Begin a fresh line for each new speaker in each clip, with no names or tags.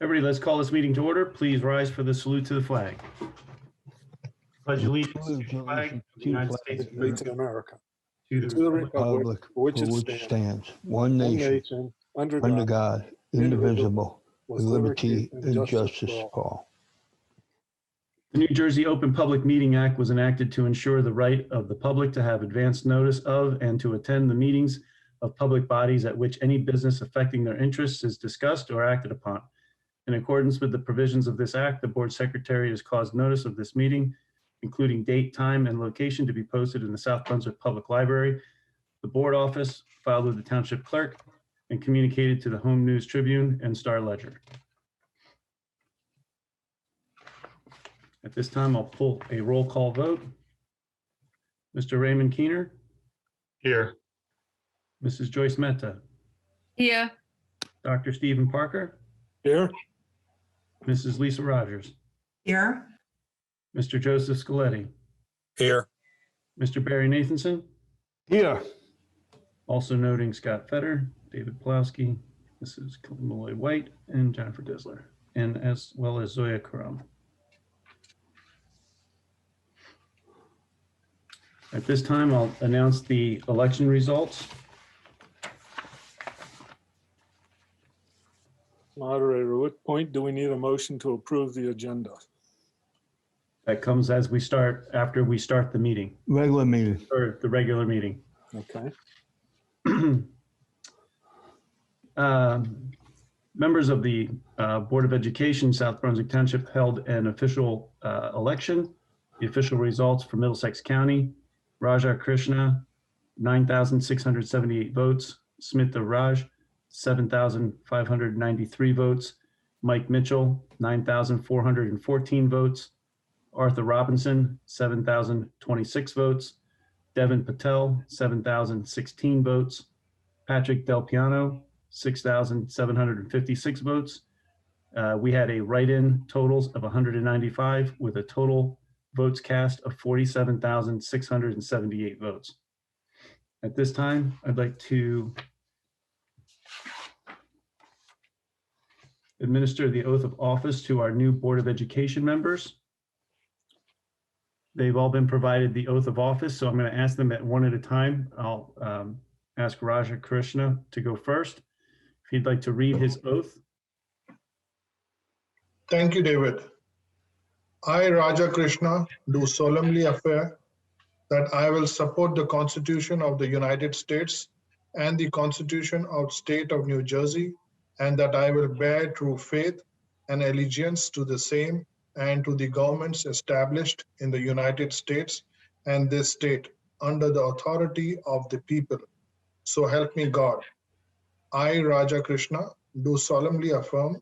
Everybody, let's call this meeting to order. Please rise for the salute to the flag. Pledge allegiance to the flag of the United States
of America,
to
to
the
the
republic
republic for which it stands,
one nation,
under
under
God,
God, indivisible,
with
with liberty and justice
for all.
for all.
The New Jersey Open Public Meeting Act was enacted to ensure the right of the public to have advance notice of and to attend the meetings of public bodies at which any business affecting their interests is discussed or acted upon. In accordance with the provisions of this act, the board secretary has caused notice of this meeting, including date, time, and location, to be posted in the South Brunswick Public Library, the board office, filed with the township clerk, and communicated to the Home News Tribune and Star Ledger. At this time, I'll pull a roll call vote. Mr. Raymond Keener.
Here.
Mrs. Joyce Mehta.
Here.
Dr. Stephen Parker.
Here,
Mrs. Lisa Rogers.
Here.
Mr. Joseph Scaletti.
Here.
Mr. Barry Nathanson.
Here.
Also noting Scott Fetter, David Pulowski, Mrs. Malloy White, and Jennifer Disler, and as well as Zoya Karam. At this time, I'll announce the election results.
moderator, what point do we need a motion to approve the agenda?
That comes as we start, after we start the meeting,
Regular meeting.
or the regular meeting.
Okay,
Members of the Board of Education, South Brunswick Township, held an official election. The official results for Middlesex County: Raja Krishna, 9,678 votes. Smitha Raj, 7,593 votes. Mike Mitchell, 9,414 votes. Arthur Robinson, 7,026 votes. Devin Patel, 7,016 votes. Patrick Del Piano, 6,756 votes. We had a write-in totals of 195 with a total votes cast of 47,678 votes. At this time, I'd like to administer the oath of office to our new Board of Education members. They've all been provided the oath of office, so I'm going to ask them at one at a time. I'll ask Raja Krishna to go first. If he'd like to read his oath.
Thank you, David. I, Raja Krishna, do solemnly affirm that I will support the Constitution of the United States and the Constitution of State of New Jersey, and that I will bear true faith and allegiance to the same and to the governments established in the United States and this state under the authority of the people. So help me God. I, Raja Krishna, do solemnly affirm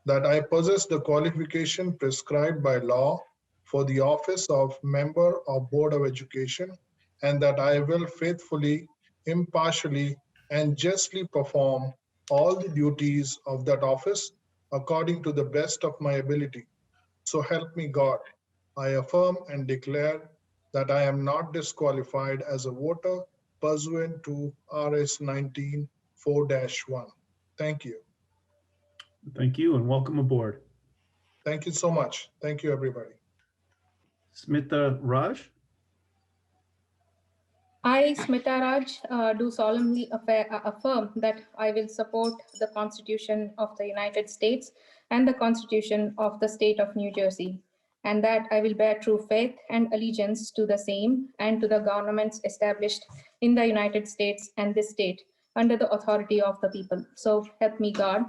that I possess the qualification prescribed by law for the office of Member of Board of Education, and that I will faithfully, impartially, and justly perform all the duties of that office according to the best of my ability. So help me God. I affirm and declare that I am not disqualified as a voter pursuant to RS 19-4-1. Thank you.
Thank you and welcome aboard.
Thank you so much. Thank you, everybody.
Smitha Raj.
I, Smita Raj, do solemnly affirm that I will support the Constitution of the United States and the Constitution of the State of New Jersey, and that I will bear true faith and allegiance to the same and to the governments established in the United States and this state under the authority of the people. So help me God.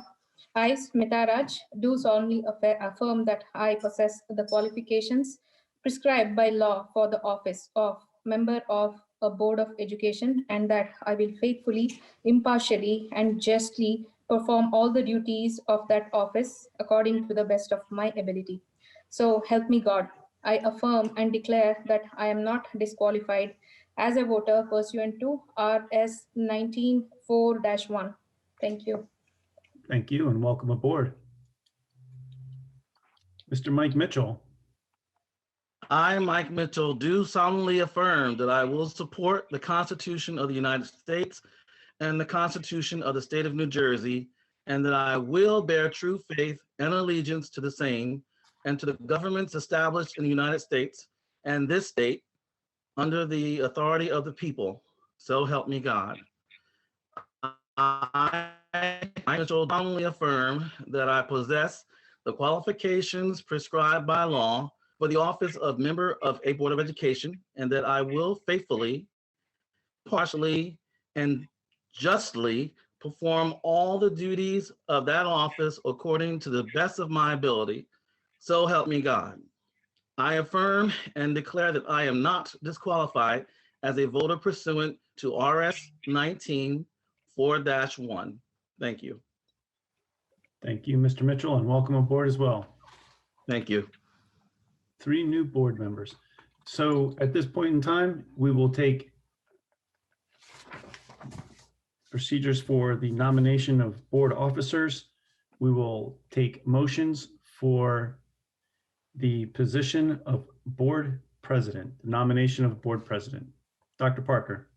I, Smita Raj, do solemnly affirm that I possess the qualifications prescribed by law for the office of Member of a Board of Education, and that I will faithfully, impartially, and justly perform all the duties of that office according to the best of my ability. So help me God. I affirm and declare that I am not disqualified as a voter pursuant to RS 19-4-1. Thank you.
Thank you and welcome aboard. Mr. Mike Mitchell.
I, Mike Mitchell, do solemnly affirm that I will support the Constitution of the United States and the Constitution of the State of New Jersey, and that I will bear true faith and allegiance to the same and to the governments established in the United States and this state under the authority of the people. So help me God. I solemnly affirm that I possess the qualifications prescribed by law for the office of member of a Board of Education, and that I will faithfully, partially, and justly perform all the duties of that office according to the best of my ability. So help me God. I affirm and declare that I am not disqualified as a voter pursuant to RS 19-4-1. Thank you.
Thank you, Mr. Mitchell, and welcome aboard as well.
Thank you.
3 new board members. So at this point in time, we will take procedures for the nomination of board officers. We will take motions for the position of board president, the nomination of board president. Dr. Parker.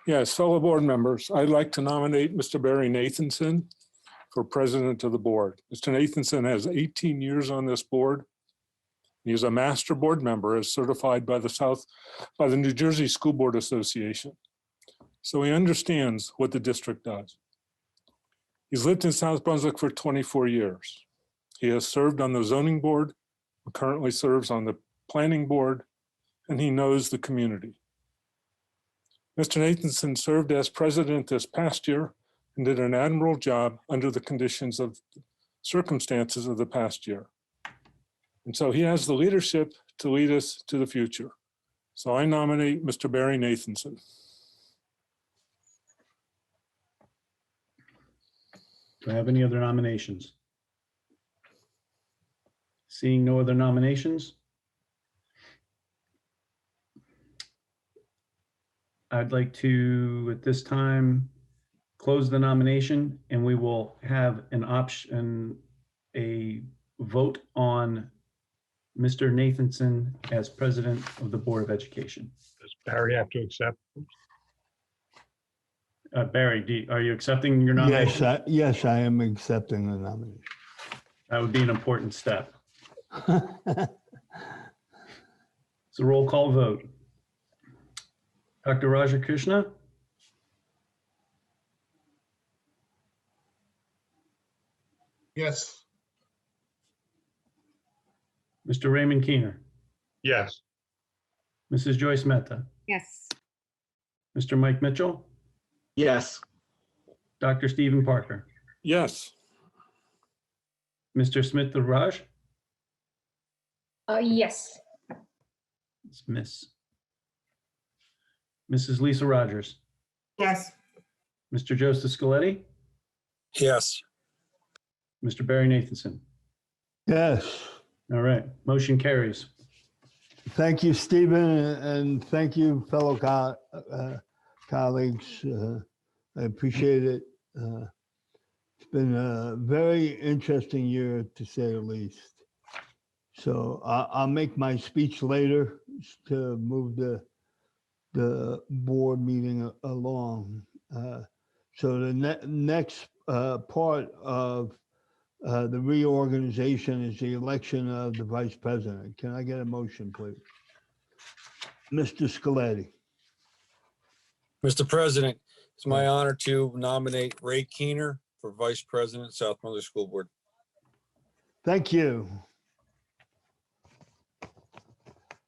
Yes, fellow board members, I'd like to nominate Mr. Barry Nathanson for president of the board. Mr. Nathanson has 18 years on this board. He is a master board member as certified by the New Jersey School Board Association. So he understands what the district does. He's lived in South Brunswick for 24 years. He has served on the zoning board, currently serves on the planning board, and he knows the community. Mr. Nathanson served as president this past year and did an admirable job under the conditions of circumstances of the past year. And so he has the leadership to lead us to the future. So I nominate Mr. Barry Nathanson.
Do I have any other nominations? Seeing no other nominations, I'd like to, at this time, close the nomination, and we will have an option, a vote on Mr. Nathanson as president of the Board of Education.
Does Barry have to accept?
Barry, are you accepting your nomination?
Yes, I am accepting the nomination.
That would be an important step. It's a roll call vote. Dr. Raja Krishna?
Yes.
Mr. Raymond Keener?
Yes.
Mrs. Joyce Mehta?
Yes.
Mr. Mike Mitchell?
Yes.
Dr. Stephen Parker?
Yes.
Mr. Smith Raj?
Yes.
It's Miss. Mrs. Lisa Rogers?
Yes.
Mr. Joseph Scaletti?
Yes.
Mr. Barry Nathanson?
Yes.
All right, motion carries.
Thank you, Stephen, and thank you, fellow colleagues. I appreciate it. It's been a very interesting year, to say the least. So I'll make my speech later to move the board meeting along. So the next part of the reorganization is the election of the vice president. Can I get a motion, please? Mr. Scaletti.
Mr. President, it's my honor to nominate Ray Keener for Vice President, South Brunswick School Board.
Thank you.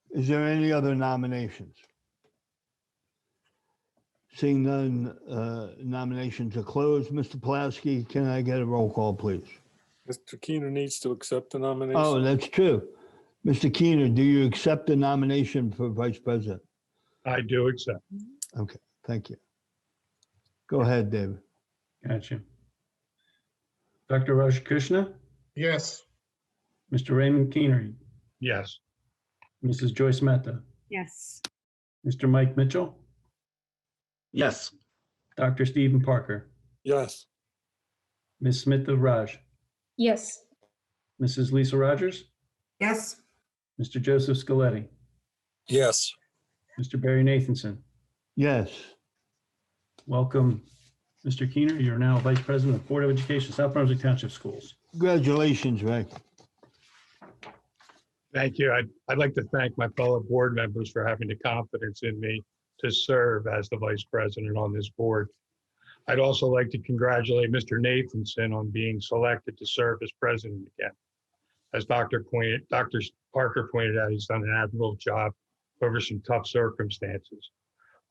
Is there any other nominations? Seeing none, nominations are closed. Mr. Pulaski, can I get a roll call, please?
Mr. Keener needs to accept the nomination.
Oh, that's true. Mr. Keener, do you accept the nomination for vice president?
I do accept.
Okay, thank you. Go ahead, David.
Gotcha. Dr. Raj Krishna?
Yes.
Mr. Raymond Keener?
Yes.
Mrs. Joyce Mehta?
Yes.
Mr. Mike Mitchell?
Yes.
Dr. Stephen Parker?
Yes.
Ms. Smith Raj?
Yes.
Mrs. Lisa Rogers?
Yes.
Mr. Joseph Scaletti?
Yes.
Mr. Barry Nathanson?
Yes.
Welcome Mr. Keener, you're now Vice President of Board of Education, South Brunswick Township Schools.
Congratulations, Ray.
Thank you. I'd like to thank my fellow board members for having the confidence in me to serve as the vice president on this board. I'd also like to congratulate Mr. Nathanson on being selected to serve as president again. As Dr. Parker pointed out, he's done an admirable job over some tough circumstances.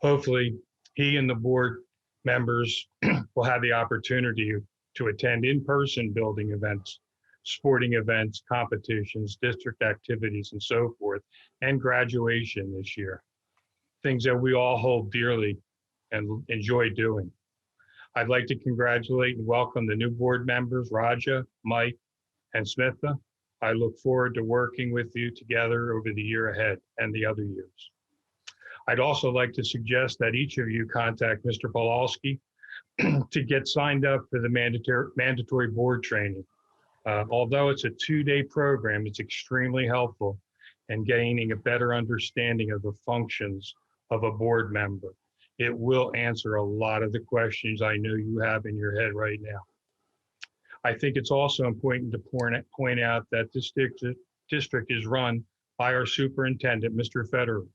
Hopefully, he and the board members will have the opportunity to attend in-person building events, sporting events, competitions, district activities, and so forth, and graduation this year. Things that we all hold dearly and enjoy doing. I'd like to congratulate and welcome the new board members, Raja, Mike, and Smitha. I look forward to working with you together over the year ahead and the other years. I'd also like to suggest that each of you contact Mr. Pawlowski to get signed up for the mandatory board training. Although it's a 2-day program, it's extremely helpful in gaining a better understanding of the functions of a board member. It will answer a lot of the questions I know you have in your head right now. I think it's also important to point out that this district is run by our superintendent, Mr. Federer,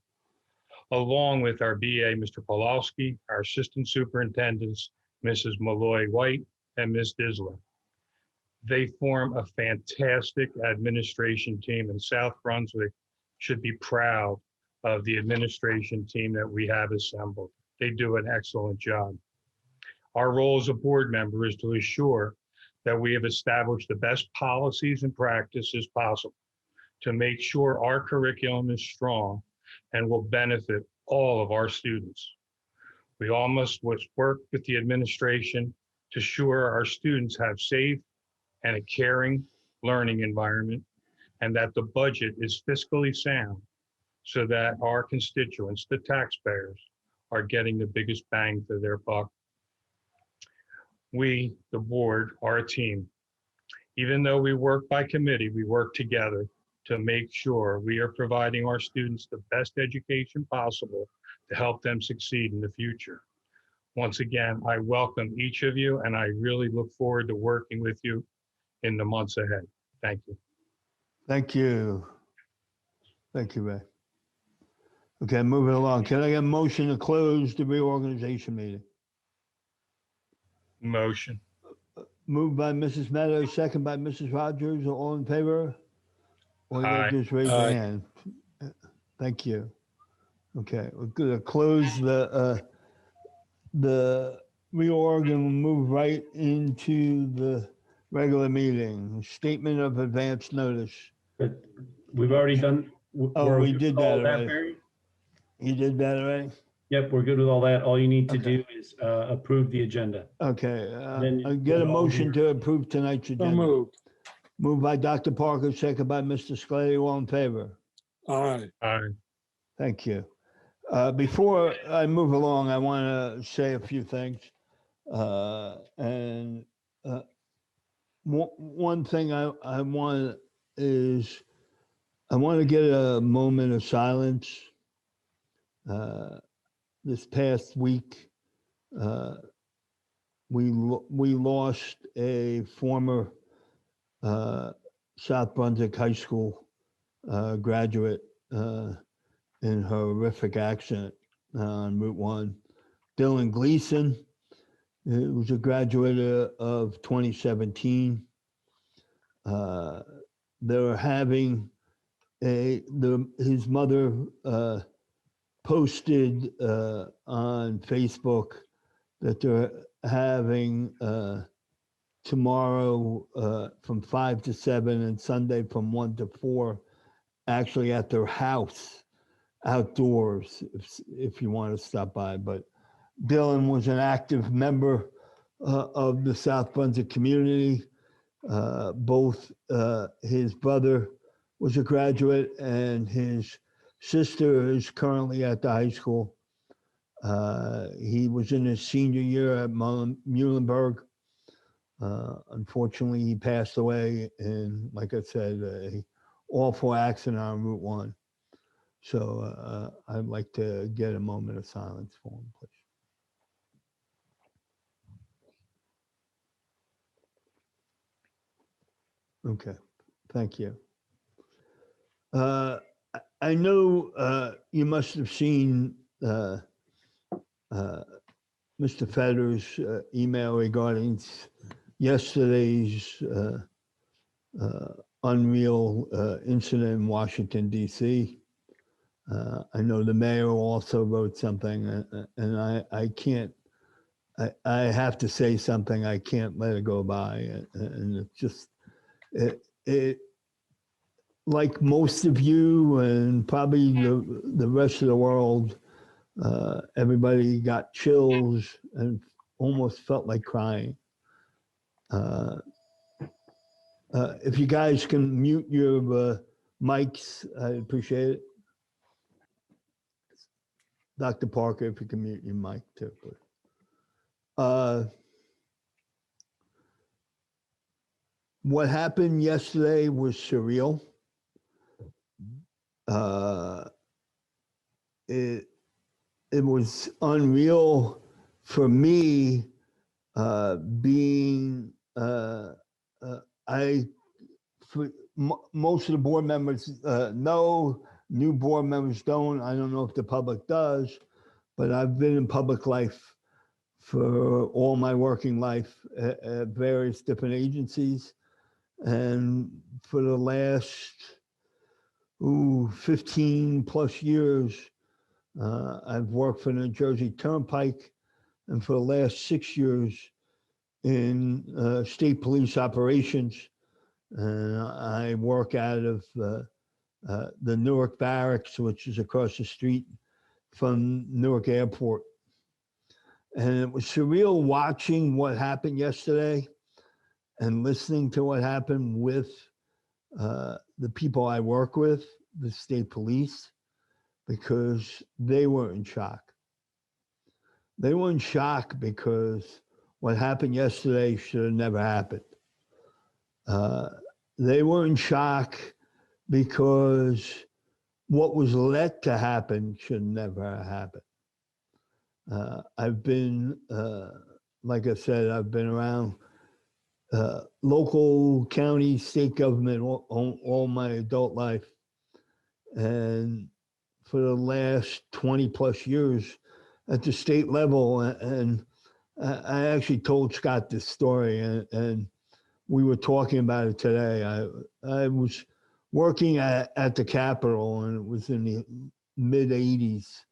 along with our BA, Mr. Pawlowski, our assistant superintendents, Mrs. Malloy White and Ms. Disler. They form a fantastic administration team, and South Brunswick should be proud of the administration team that we have assembled. They do an excellent job. Our role as a board member is to assure that we have established the best policies and practices possible to make sure our curriculum is strong and will benefit all of our students. We all must work with the administration to ensure our students have safe and a caring learning environment, and that the budget is fiscally sound so that our constituents, the taxpayers, are getting the biggest bang for their buck. We, the board, are a team. Even though we work by committee, we work together to make sure we are providing our students the best education possible to help them succeed in the future. Once again, I welcome each of you, and I really look forward to working with you in the months ahead. Thank you.
Thank you. Thank you, Ray. Okay, moving along. Can I get a motion to close the reorganization meeting?
Motion.
Moved by Mrs. Meadows, second by Mrs. Rogers. All in favor? Or you
Aye.
just raise your
Aye.
hand. Thank you. Okay, we're gonna close the reorg and we'll move right into the regular meeting. Statement of advance notice.
But we've already done.
Oh,
we're
we
good
did
with all
that already.
Barry?
You did that already?
Yep, we're good with all that. All you need to
Okay.
do is approve the agenda.
Okay,
Then
I get a
we'll all
motion
hear.
to approve tonight's
So
agenda.
moved.
Moved by Dr. Parker, second by Mr. Scully. All in favor?
Aye.
Aye.
Thank you. Before I move along, I want to say a few things. And one thing I want is I want to get a moment of silence. This past week, we lost a former South Brunswick High School graduate in a horrific accident on Route 1. Dylan Gleason, he was a graduate of 2017. They were having his mother posted on Facebook that they're having tomorrow from 5 to 7 and Sunday from 1 to 4, actually at their house outdoors, if you want to stop by. But Dylan was an active member of the South Brunswick community. Both his brother was a graduate and his sister is currently at the high school. He was in his senior year at Muhlenberg. Unfortunately, he passed away in, like I said, a awful accident on Route 1. So I'd like to get a moment of silence for him, please. Okay, thank you. I know you must have seen Mr. Fetter's email regarding yesterday's unreal incident in Washington, D.C. I know the mayor also wrote something, and I can't, I have to say something. I can't let it go by. And it's just, it like most of you and probably the rest of the world, everybody got chills and almost felt like crying. If you guys can mute your mics, I'd appreciate it. Dr. Parker, if you can mute your mic too, please. What happened yesterday was surreal. It was unreal for me, being most of the board members know, new board members don't. I don't know if the public does, but I've been in public life for all my working life at various different agencies. And for the last 15 plus years, I've worked for the New Jersey Turnpike, and for the last 6 years in state police operations. And I work out of the Newark Barracks, which is across the street from Newark Airport. And it was surreal watching what happened yesterday and listening to what happened with the people I work with, the state police, because they were in shock. They were in shock because what happened yesterday should have never happened. They were in shock because what was let to happen should never have happened. I've been, like I said, I've been around local, county, state government all my adult life. And for the last 20 plus years at the state level. And I actually told Scott this story, and we were talking about it today. I was working at the Capitol, and it was in the mid 80s.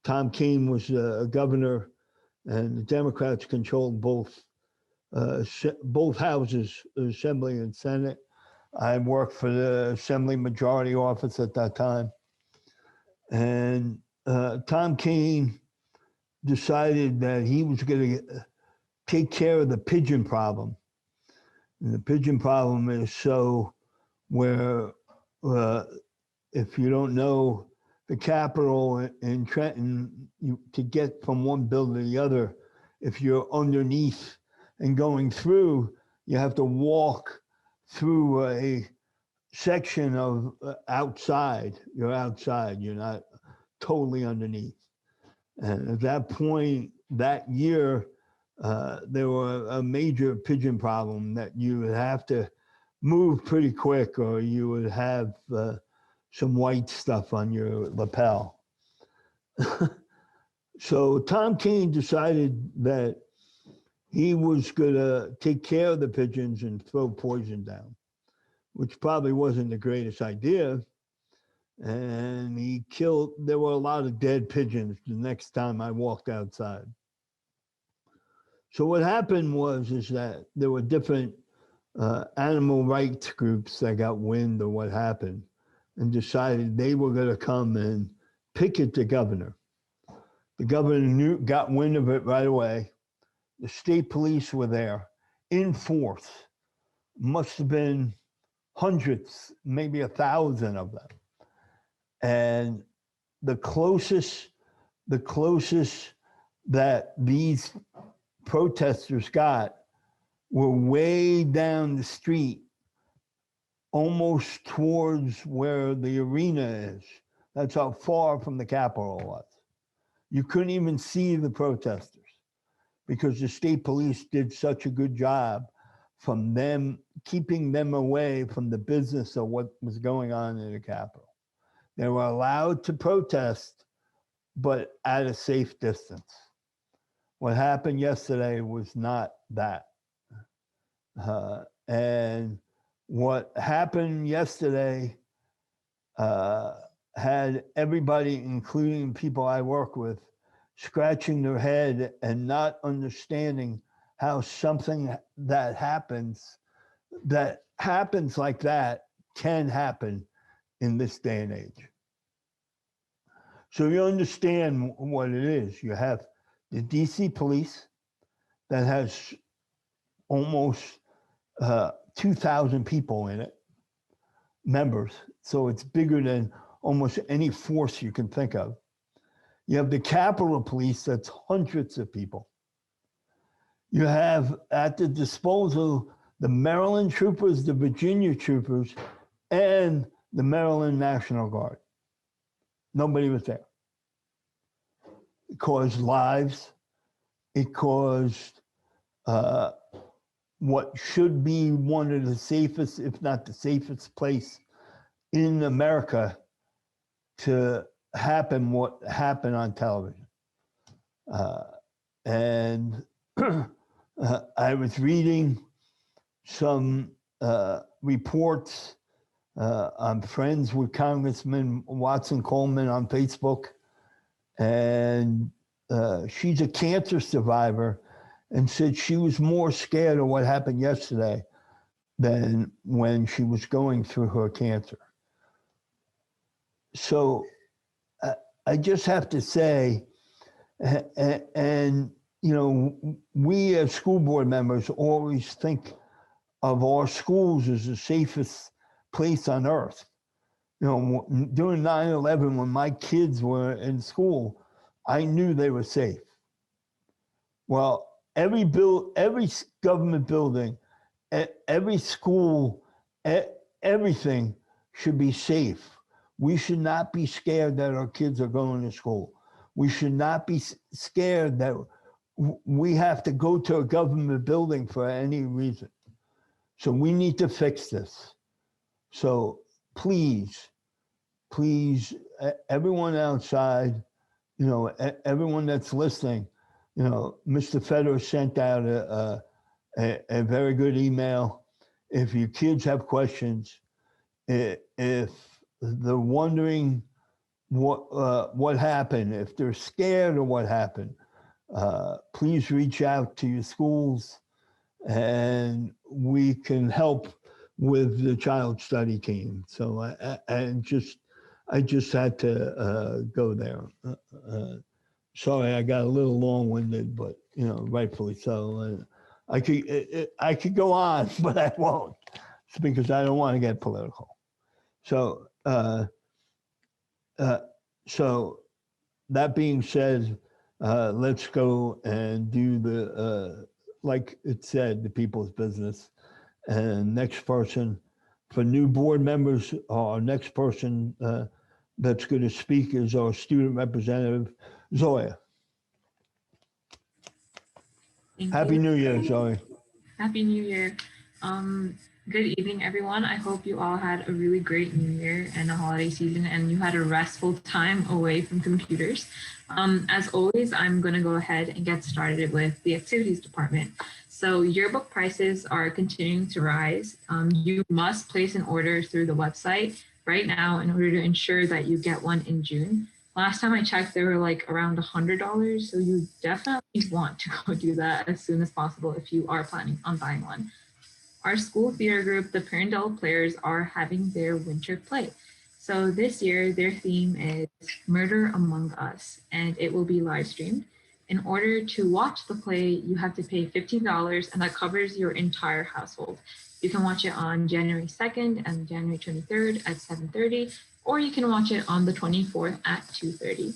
Tom Keene was a governor, and the Democrats controlled both houses, the Assembly and Senate. I worked for the Assembly Majority Office at that time. And Tom Keene decided that he was going to take care of the pigeon problem. And the pigeon problem is where, if you don't know, the Capitol in Trenton, to get from one building to the other, if you're underneath and going through, you have to walk through a section of outside. You're outside, you're not totally underneath. And at that point, that year, there were a major pigeon problem that you would have to move pretty quick, or you would have some white stuff on your lapel. So Tom Keene decided that he was gonna take care of the pigeons and throw poison down, which probably wasn't the greatest idea. And there were a lot of dead pigeons the next time I walked outside. So what happened is that there were different animal rights groups that got wind of what happened and decided they were gonna come and picket the governor. The governor got wind of it right away. The state police were there in force. Must have been hundreds, maybe 1,000 of them. And the closest that these protesters got were way down the street, almost towards where the arena is. That's how far from the Capitol was. You couldn't even see the protesters because the state police did such a good job from them, keeping them away from the business of what was going on in the Capitol. They were allowed to protest, but at a safe distance. What happened yesterday was not that. And what happened yesterday had everybody, including people I work with, scratching their head and not understanding how something that happens like that can happen in this day and age. So you understand what it is. You have the DC police that has almost 2,000 people in it, members. So it's bigger than almost any force you can think of. You have the Capitol Police, that's hundreds of people. You have at the disposal the Maryland troopers, the Virginia troopers, and the Maryland National Guard. Nobody was there. It caused lives. It caused what should be one of the safest, if not the safest place in America to happen what happened on television. And I was reading some reports. I'm friends with Congressman Watson Coleman on Facebook, and she's a cancer survivor and said she was more scared of what happened yesterday than when she was going through her cancer. So I just have to say, and you know, we as school board members always think of our schools as the safest place on earth. You know, during 9/11, when my kids were in school, I knew they were safe. Well, every government building, every school, everything should be safe. We should not be scared that our kids are going to school. We should not be scared that we have to go to a government building for any reason. So we need to fix this. So please, everyone outside, you know, everyone that's listening, you know, Mr. Federer sent out a very good email. If your kids have questions, if they're wondering what happened, if they're scared of what happened, please reach out to your schools and we can help with the child study team. So I just had to go there. Sorry, I got a little long-winded, but you know, rightfully so. I could go on, but I won't. It's because I don't want to get political. So so that being said, let's go and do the like it said, the people's business. And next person for new board members, our next person that's going to speak is our student representative, Zoya.
Thank
Happy
you.
New Year, Zoe.
Happy New Year. Good evening, everyone. I hope you all had a really great New Year and a holiday season, and you had a restful time away from computers. As always, I'm going to go ahead and get started with the activities department. So yearbook prices are continuing to rise. You must place an order through the website right now in order to ensure that you get one in June. Last time I checked, they were like around $100. So you definitely want to go do that as soon as possible if you are planning on buying one. Our school theater group, the Parendell Players, are having their winter play. So this year, their theme is Murder Among Us, and it will be live streamed. In order to watch the play, you have to pay $15, and that covers your entire household. You can watch it on January 2nd and January 23rd at 7:30, or you can watch it on the 24th at 2:30.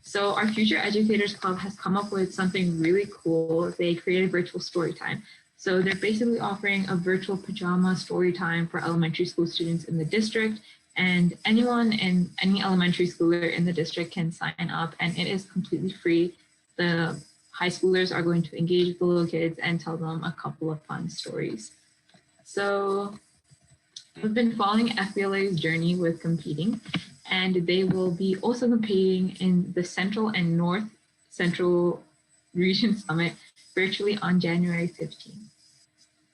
So our Future Educators Club has come up with something really cool. They created virtual story time. So they're basically offering a virtual pajama story time for elementary school students in the district, and anyone in any elementary schooler in the district can sign up, and it is completely free. The high schoolers are going to engage with the little kids and tell them a couple of fun stories. So I've been following FBLA's journey with competing, and they will be also competing in the Central and North Central Region Summit virtually on January 15th.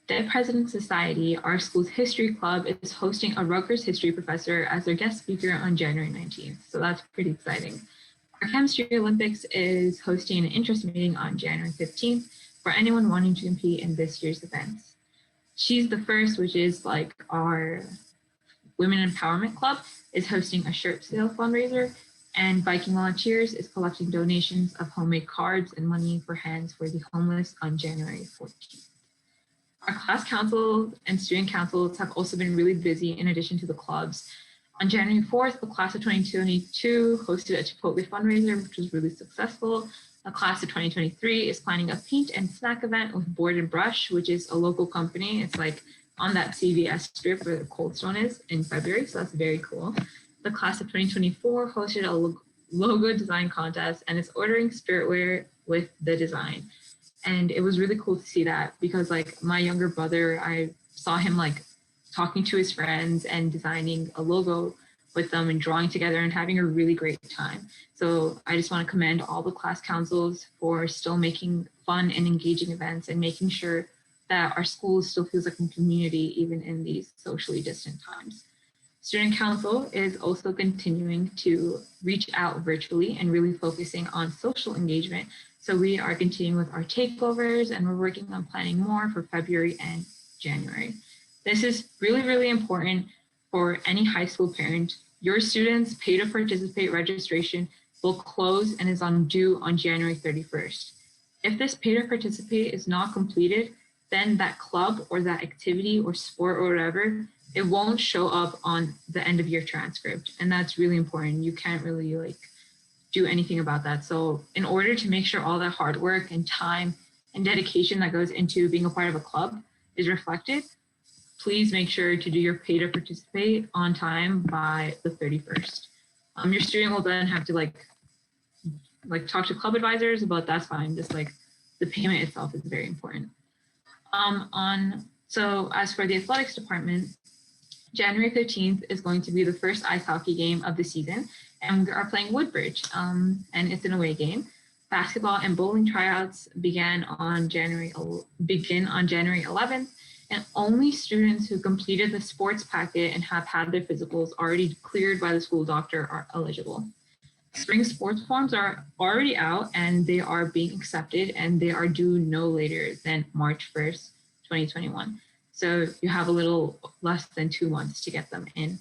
Dead Presidents Society, our school's history club, is hosting a Rutgers history professor as their guest speaker on January 19th. So that's pretty exciting. Our Chemistry Olympics is hosting an interest meeting on January 15th for anyone wanting to compete in this year's events. She's the First, which is like our Women Empowerment Club, is hosting a shirt sale fundraiser, and Viking Volunteers is collecting donations of homemade cards and money for Hands for the Homeless on January 14th. Our class council and student councils have also been really busy in addition to the clubs. On January 4th, the class of 2022 hosted a Chipotle fundraiser, which was really successful. The class of 2023 is planning a paint and snack event with Board and Brush, which is a local company. It's like on that CVS strip where the Cold Stone is in February, so that's very cool. The class of 2024 hosted a logo design contest and is ordering spiritware with the design. And it was really cool to see that because like my younger brother, I saw him like talking to his friends and designing a logo with them and drawing together and having a really great time. So I just want to commend all the class councils for still making fun and engaging events and making sure that our school still feels like a community even in these socially distant times. Student Council is also continuing to reach out virtually and really focusing on social engagement. So we are continuing with our takeovers and we're working on planning more for February and January. This is really, really important for any high school parent. Your students' pay to participate registration will close and is due on January 31st. If this pay to participate is not completed, then that club or that activity or sport or whatever, it won't show up on the end of year transcript. And that's really important. You can't really like do anything about that. So in order to make sure all that hard work and time and dedication that goes into being a part of a club is reflected, please make sure to do your pay to participate on time by the 31st. Your student will then have to like talk to club advisors, but that's fine. Just like the payment itself is very important. So as for the athletics department, January 15th is going to be the first ice hockey game of the season, and we are playing Woodbridge, and it's an away game. Basketball and bowling tryouts begin on January 11th, and only students who completed the sports packet and have had their physicals already cleared by the school doctor are eligible. Spring sports forms are already out and they are being accepted and they are due no later than March 1st, 2021. So you have a little less than 2 months to get them in.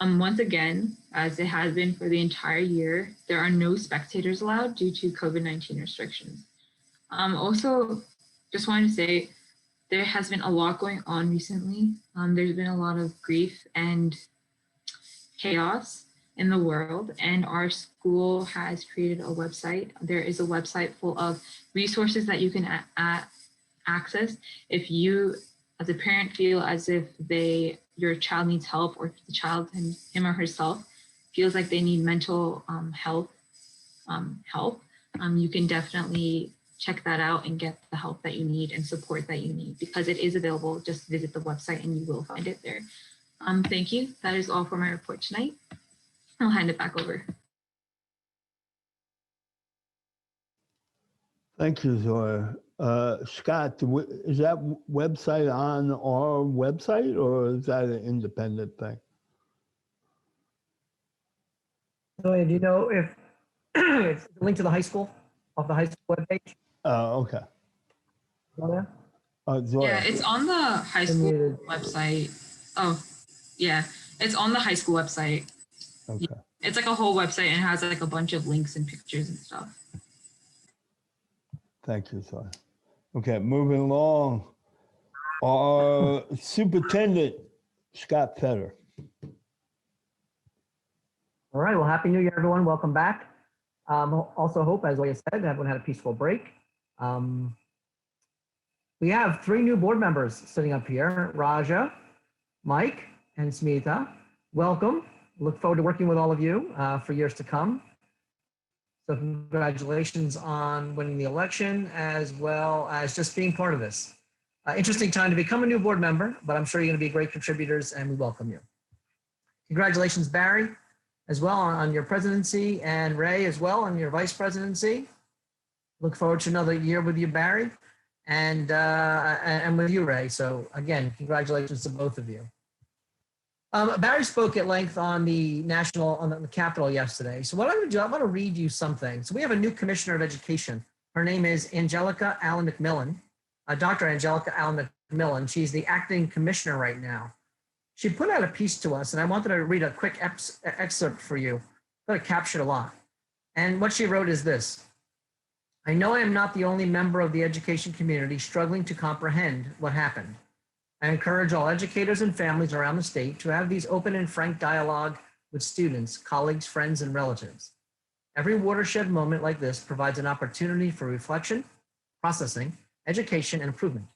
Once again, as it has been for the entire year, there are no spectators allowed due to COVID-19 restrictions. Also, just wanted to say, there has been a lot going on recently. There's been a lot of grief and chaos in the world, and our school has created a website. There is a website full of resources that you can access if you, as a parent, feel as if your child needs help, or if the child, him or herself, feels like they need mental health help. You can definitely check that out and get the help that you need and support that you need, because it is available. Just visit the website and you will find it there. Thank you. That is all for my report tonight. I'll hand it back over.
Thank you, Zoya. Scott, is that website on our website or is that an independent thing?
Zoya, do you know if it's the link to the high school, off the high school webpage?
Oh, okay.
Zoya?
Zoya.
Yeah, it's on the high school website. Oh, yeah, it's on the high school website.
Okay.
It's like a whole website and it has like a bunch of links and pictures and stuff.
Thank you, Zoya. Okay, moving along. Our superintendent, Scott Fetter.
All right, well, Happy New Year, everyone. Welcome back. Also hope, as Zoya said, everyone had a peaceful break. We have 3 new board members sitting up here, Raja, Mike, and Smita. Welcome. Look forward to working with all of you for years to come. So congratulations on winning the election, as well as just being part of this. Interesting time to become a new board member, but I'm sure you're going to be great contributors and we welcome you. Congratulations, Barry, as well on your presidency, and Ray as well on your vice presidency. Look forward to another year with you, Barry, and with you, Ray. So again, congratulations to both of you. Barry spoke at length on the Capitol yesterday. So what I'm going to do, I'm going to read you something. So we have a new commissioner of education. Her name is Angelica Allen McMillan. Dr. Angelica Allen McMillan. She's the acting commissioner right now. She put out a piece to us, and I wanted to read a quick excerpt for you. But it captured a lot. And what she wrote is this: I know I am not the only member of the education community struggling to comprehend what happened. I encourage all educators and families around the state to have these open and frank dialogue with students, colleagues, friends, and relatives. Every watershed moment like this provides an opportunity for reflection, processing, education, and improvement.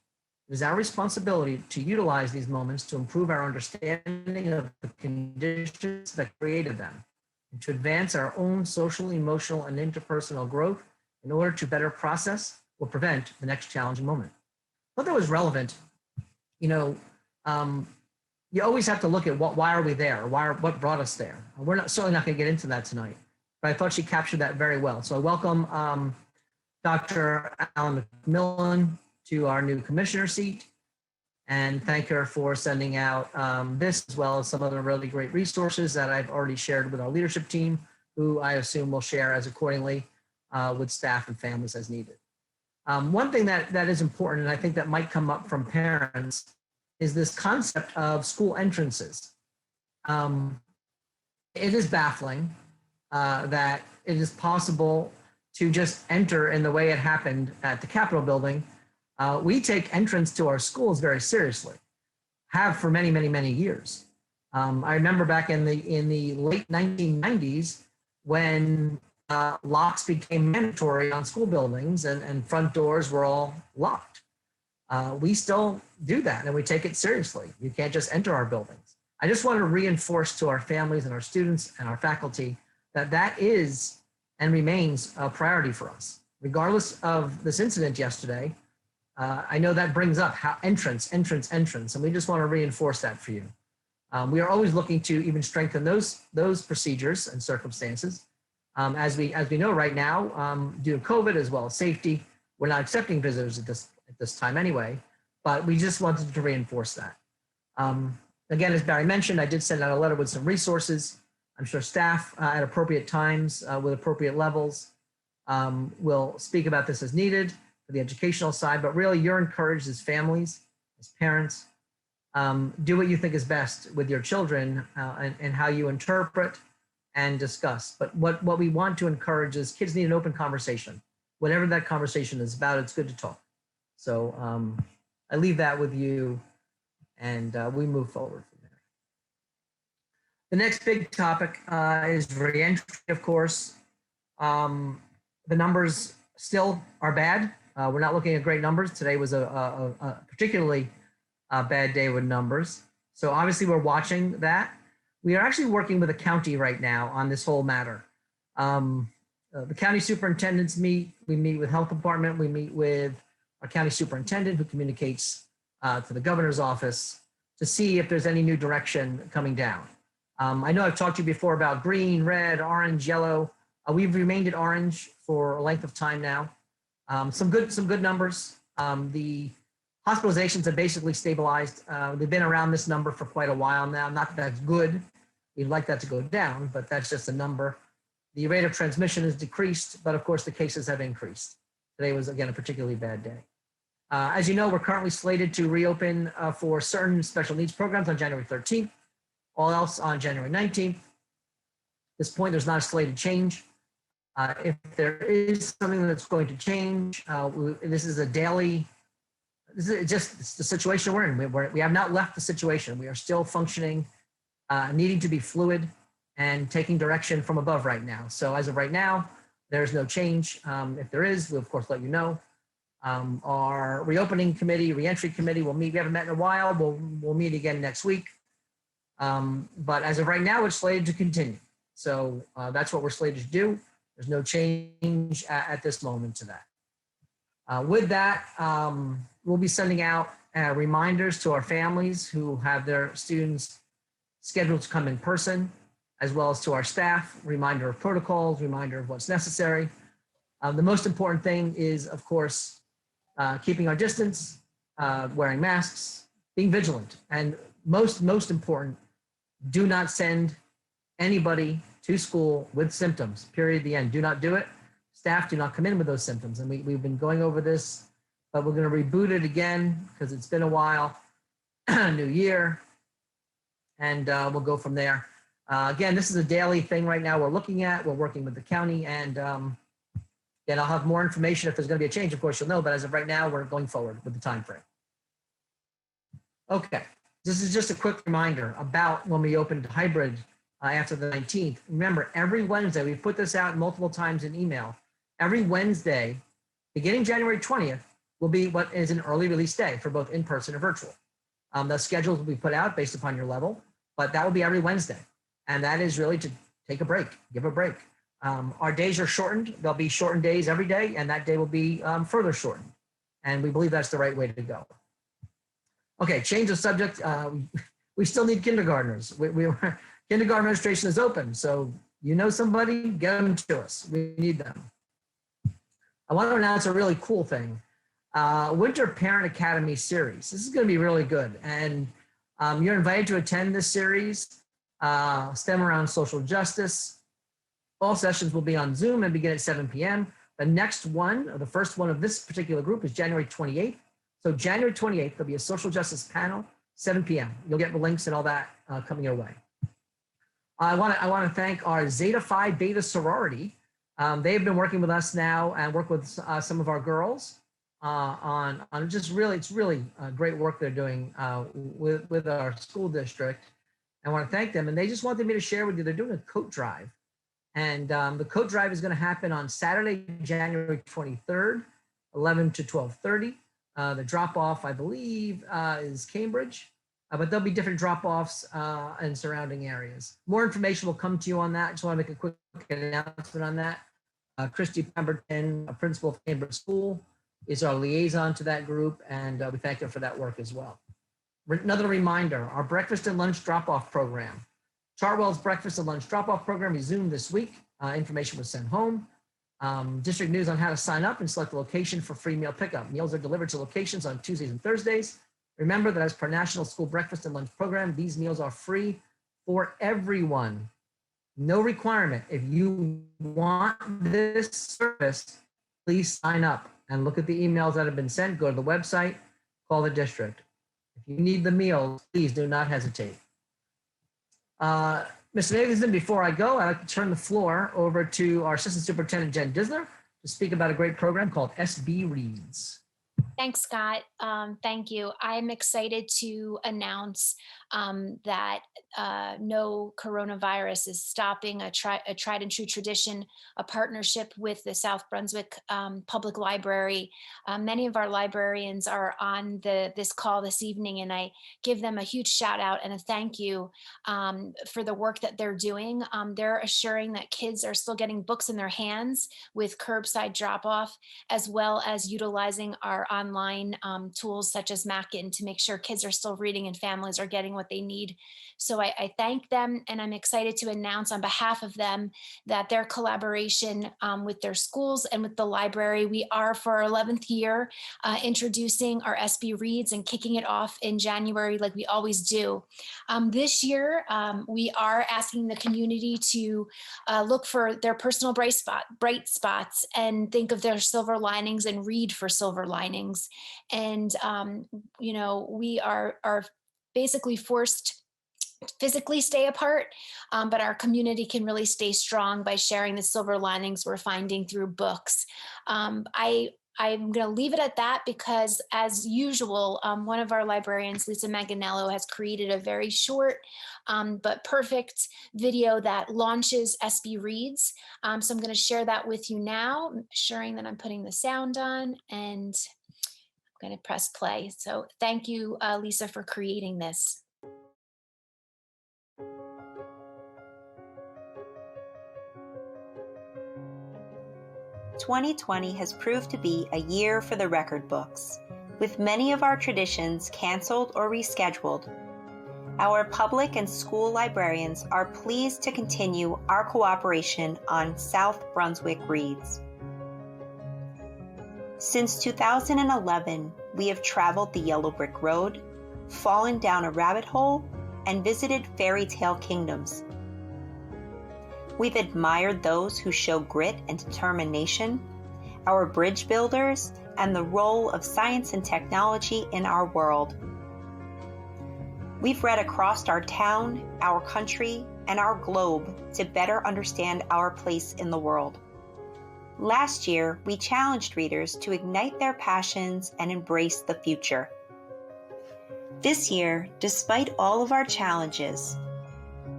It is our responsibility to utilize these moments to improve our understanding of the conditions that created them, and to advance our own social, emotional, and interpersonal growth in order to better process or prevent the next challenging moment. I thought that was relevant. You always have to look at why are we there? What brought us there? We're certainly not going to get into that tonight, but I thought she captured that very well. So I welcome Dr. Allen McMillan to our new commissioner seat, and thank her for sending out this, as well as some other really great resources that I've already shared with our leadership team, who I assume will share as accordingly with staff and families as needed. One thing that is important, and I think that might come up from parents, is this concept of school entrances. It is baffling that it is possible to just enter in the way it happened at the Capitol building. We take entrance to our schools very seriously, have for many, many, many years. I remember back in the late 1990s when locks became mandatory on school buildings and front doors were all locked. We still do that and we take it seriously. You can't just enter our buildings. I just want to reinforce to our families and our students and our faculty that that is and remains a priority for us. Regardless of this incident yesterday, I know that brings up how entrance, and we just want to reinforce that for you. We are always looking to even strengthen those procedures and circumstances. As we know right now, due to COVID as well as safety, we're not accepting visitors at this time anyway, but we just wanted to reinforce that. Again, as Barry mentioned, I did send out a letter with some resources. I'm sure staff at appropriate times with appropriate levels will speak about this as needed for the educational side, but really you're encouraged as families, as parents, do what you think is best with your children and how you interpret and discuss. But what we want to encourage is kids need an open conversation. Whatever that conversation is about, it's good to talk. So I leave that with you and we move forward from there. The next big topic is reentry, of course. The numbers still are bad. We're not looking at great numbers. Today was a particularly bad day with numbers. So obviously we're watching that. We are actually working with the county right now on this whole matter. The county superintendents meet, we meet with health department, we meet with our county superintendent who communicates to the governor's office to see if there's any new direction coming down. I know I've talked to you before about green, red, orange, yellow. We've remained at orange for a length of time now. Some good numbers. The hospitalizations have basically stabilized. They've been around this number for quite a while now. Not that that's good. We'd like that to go down, but that's just a number. The rate of transmission has decreased, but of course the cases have increased. Today was, again, a particularly bad day. As you know, we're currently slated to reopen for certain special needs programs on January 13th, all else on January 19th. At this point, there's not a slated change. If there is something that's going to change, this is just the situation we're in. We have not left the situation. We are still functioning, needing to be fluid and taking direction from above right now. So as of right now, there's no change. If there is, we'll of course let you know. Our reopening committee, reentry committee will meet. We haven't met in a while. We'll meet again next week. But as of right now, it's slated to continue. So that's what we're slated to do. There's no change at this moment to that. With that, we'll be sending out reminders to our families who have their students scheduled to come in person, as well as to our staff, reminder of protocols, reminder of what's necessary. The most important thing is, of course, keeping our distance, wearing masks, being vigilant, and most important, do not send anybody to school with symptoms, period, the end. Do not do it. Staff do not come in with those symptoms. And we've been going over this, but we're going to reboot it again because it's been a while. New year, and we'll go from there. Again, this is a daily thing right now we're looking at. We're working with the county, and then I'll have more information if there's going to be a change. Of course, you'll know, but as of right now, we're going forward with the time frame. Okay, this is just a quick reminder about when we opened hybrid after the 19th. Remember, every Wednesday, we put this out multiple times in email. Every Wednesday, beginning January 20th, will be what is an early release day for both in-person and virtual. The schedules will be put out based upon your level, but that will be every Wednesday. And that is really to take a break, give a break. Our days are shortened. There'll be shortened days every day, and that day will be further shortened. And we believe that's the right way to go. Okay, change of subject. We still need kindergartners. Kindergarten registration is open, so you know somebody, get them to us. We need them. I want to announce a really cool thing. Winter Parent Academy series. This is going to be really good. And you're invited to attend this series, STEM around social justice. All sessions will be on Zoom and begin at 7 p.m. The next one, or the first one of this particular group, is January 28th. So January 28th, there'll be a social justice panel, 7 p.m. You'll get the links and all that coming your way. I want to thank our Zeta Phi Beta sorority. They've been working with us now and work with some of our girls on just really, it's really great work they're doing with our school district. I want to thank them. And they just wanted me to share with you, they're doing a coat drive. And the coat drive is going to happen on Saturday, January 23rd, 11 to 12:30. The drop off, I believe, is Cambridge, but there'll be different drop offs in surrounding areas. More information will come to you on that. Just want to make a quick announcement on that. Christy Pemberton, a principal of Cambridge School, is our liaison to that group, and we thank her for that work as well. Another reminder, our breakfast and lunch drop-off program. Chartwell's breakfast and lunch drop-off program resumed this week. Information was sent home. District news on how to sign up and select a location for free meal pickup. Meals are delivered to locations on Tuesdays and Thursdays. Remember that as per National School Breakfast and Lunch Program, these meals are free for everyone. No requirement. If you want this service, please sign up and look at the emails that have been sent. Go to the website, call the district. If you need the meals, please do not hesitate. Mr. Nathanson, before I go, I'd like to turn the floor over to our Assistant Superintendent, Jen Disner, to speak about a great program called SB Reads.
Thanks, Scott. Thank you. I'm excited to announce that no coronavirus is stopping a tried and true tradition, a partnership with the South Brunswick Public Library. Many of our librarians are on this call this evening, and I give them a huge shout out and a thank you for the work that they're doing. They're assuring that kids are still getting books in their hands with curbside drop off, as well as utilizing our online tools such as Mackin to make sure kids are still reading and families are getting what they need. So I thank them, and I'm excited to announce on behalf of them that their collaboration with their schools and with the library, we are for our 11th year introducing our SB Reads and kicking it off in January like we always do. This year, we are asking the community to look for their personal bright spots and think of their silver linings and read for silver linings. And, you know, we are basically forced to physically stay apart, but our community can really stay strong by sharing the silver linings we're finding through books. I'm going to leave it at that because, as usual, one of our librarians, Lisa Manganello, has created a very short but perfect video that launches SB Reads. So I'm going to share that with you now, ensuring that I'm putting the sound on, and I'm going to press play. So thank you, Lisa, for creating this.
2020 has proved to be a year for the record books, with many of our traditions canceled or rescheduled. Our public and school librarians are pleased to continue our cooperation on South Brunswick Reads. Since 2011, we have traveled the Yellow Brick Road, fallen down a rabbit hole, and visited fairy tale kingdoms. We've admired those who show grit and determination, our bridge builders, and the role of science and technology in our world. We've read across our town, our country, and our globe to better understand our place in the world. Last year, we challenged readers to ignite their passions and embrace the future. This year, despite all of our challenges,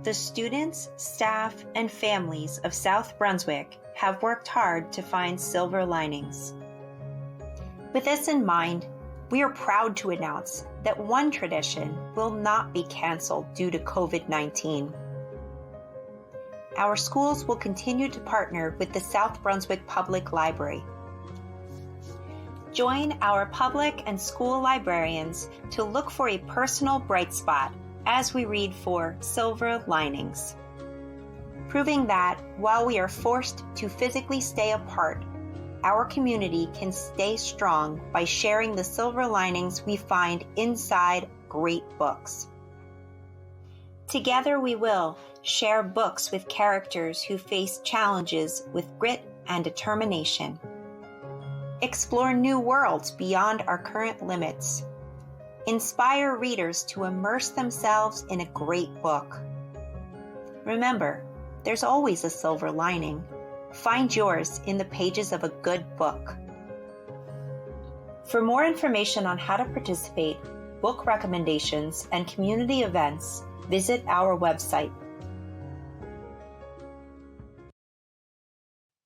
the students, staff, and families of South Brunswick have worked hard to find silver linings. With this in mind, we are proud to announce that one tradition will not be canceled due to COVID-19. Our schools will continue to partner with the South Brunswick Public Library. Join our public and school librarians to look for a personal bright spot as we read for silver linings, proving that while we are forced to physically stay apart, our community can stay strong by sharing the silver linings we find inside great books. Together we will share books with characters who face challenges with grit and determination. Explore new worlds beyond our current limits. Inspire readers to immerse themselves in a great book. Remember, there's always a silver lining. Find yours in the pages of a good book. For more information on how to participate, book recommendations, and community events, visit our website.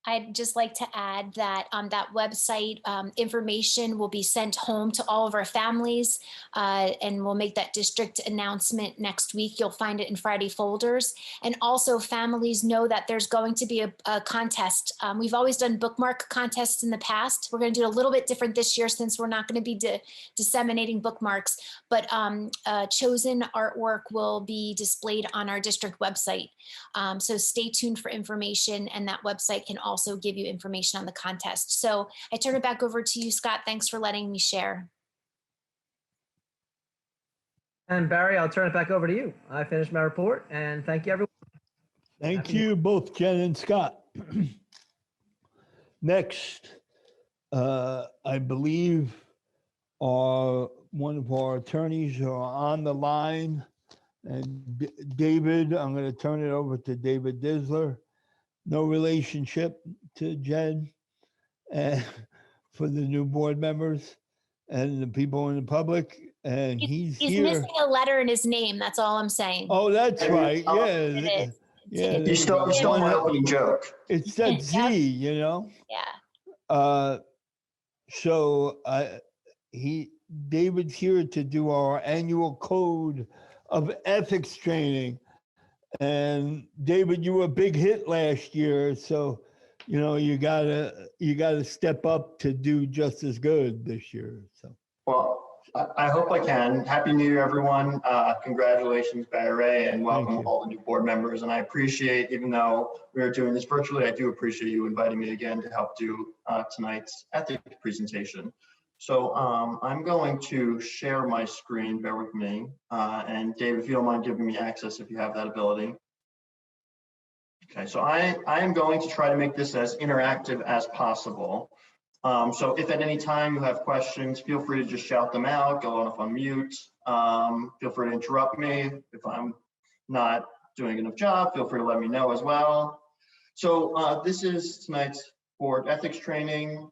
I'd just like to add that that website information will be sent home to all of our families, and we'll make that district announcement next week. You'll find it in Friday folders. And also families know that there's going to be a contest. We've always done bookmark contests in the past. We're going to do it a little bit different this year since we're not going to be disseminating bookmarks, but chosen artwork will be displayed on our district website. So stay tuned for information, and that website can also give you information on the contest. So I turn it back over to you, Scott. Thanks for letting me share.
And Barry, I'll turn it back over to you. I finished my report, and thank you, everyone.
Thank you both, Jen and Scott. Next, I believe one of our attorneys are on the line. And David, I'm going to turn it over to David Disler. No relationship to Jen, and for the new board members and the people in the public. And he's here.
Missing a letter in his name. That's all I'm saying.
Oh, that's right. Yeah.
It is.
Yeah.
You stole my opening joke.
It's that Z, you know?
Yeah.
So David's here to do our annual code of ethics training. And David, you were a big hit last year, so you know you gotta step up to do just as good this year. So,
well, I hope I can. Happy New Year, everyone! Congratulations, Barry, and welcome all the new board members. And I appreciate, even though we are doing this virtually, I do appreciate you inviting me again to help do tonight's ethics presentation. So I'm going to share my screen, bear with me. And Dave, if you don't mind giving me access, if you have that ability. Okay, so I am going to try to make this as interactive as possible. So if at any time you have questions, feel free to just shout them out, go off on mute. Feel free to interrupt me. If I'm not doing enough job, feel free to let me know as well. So this is tonight's board ethics training.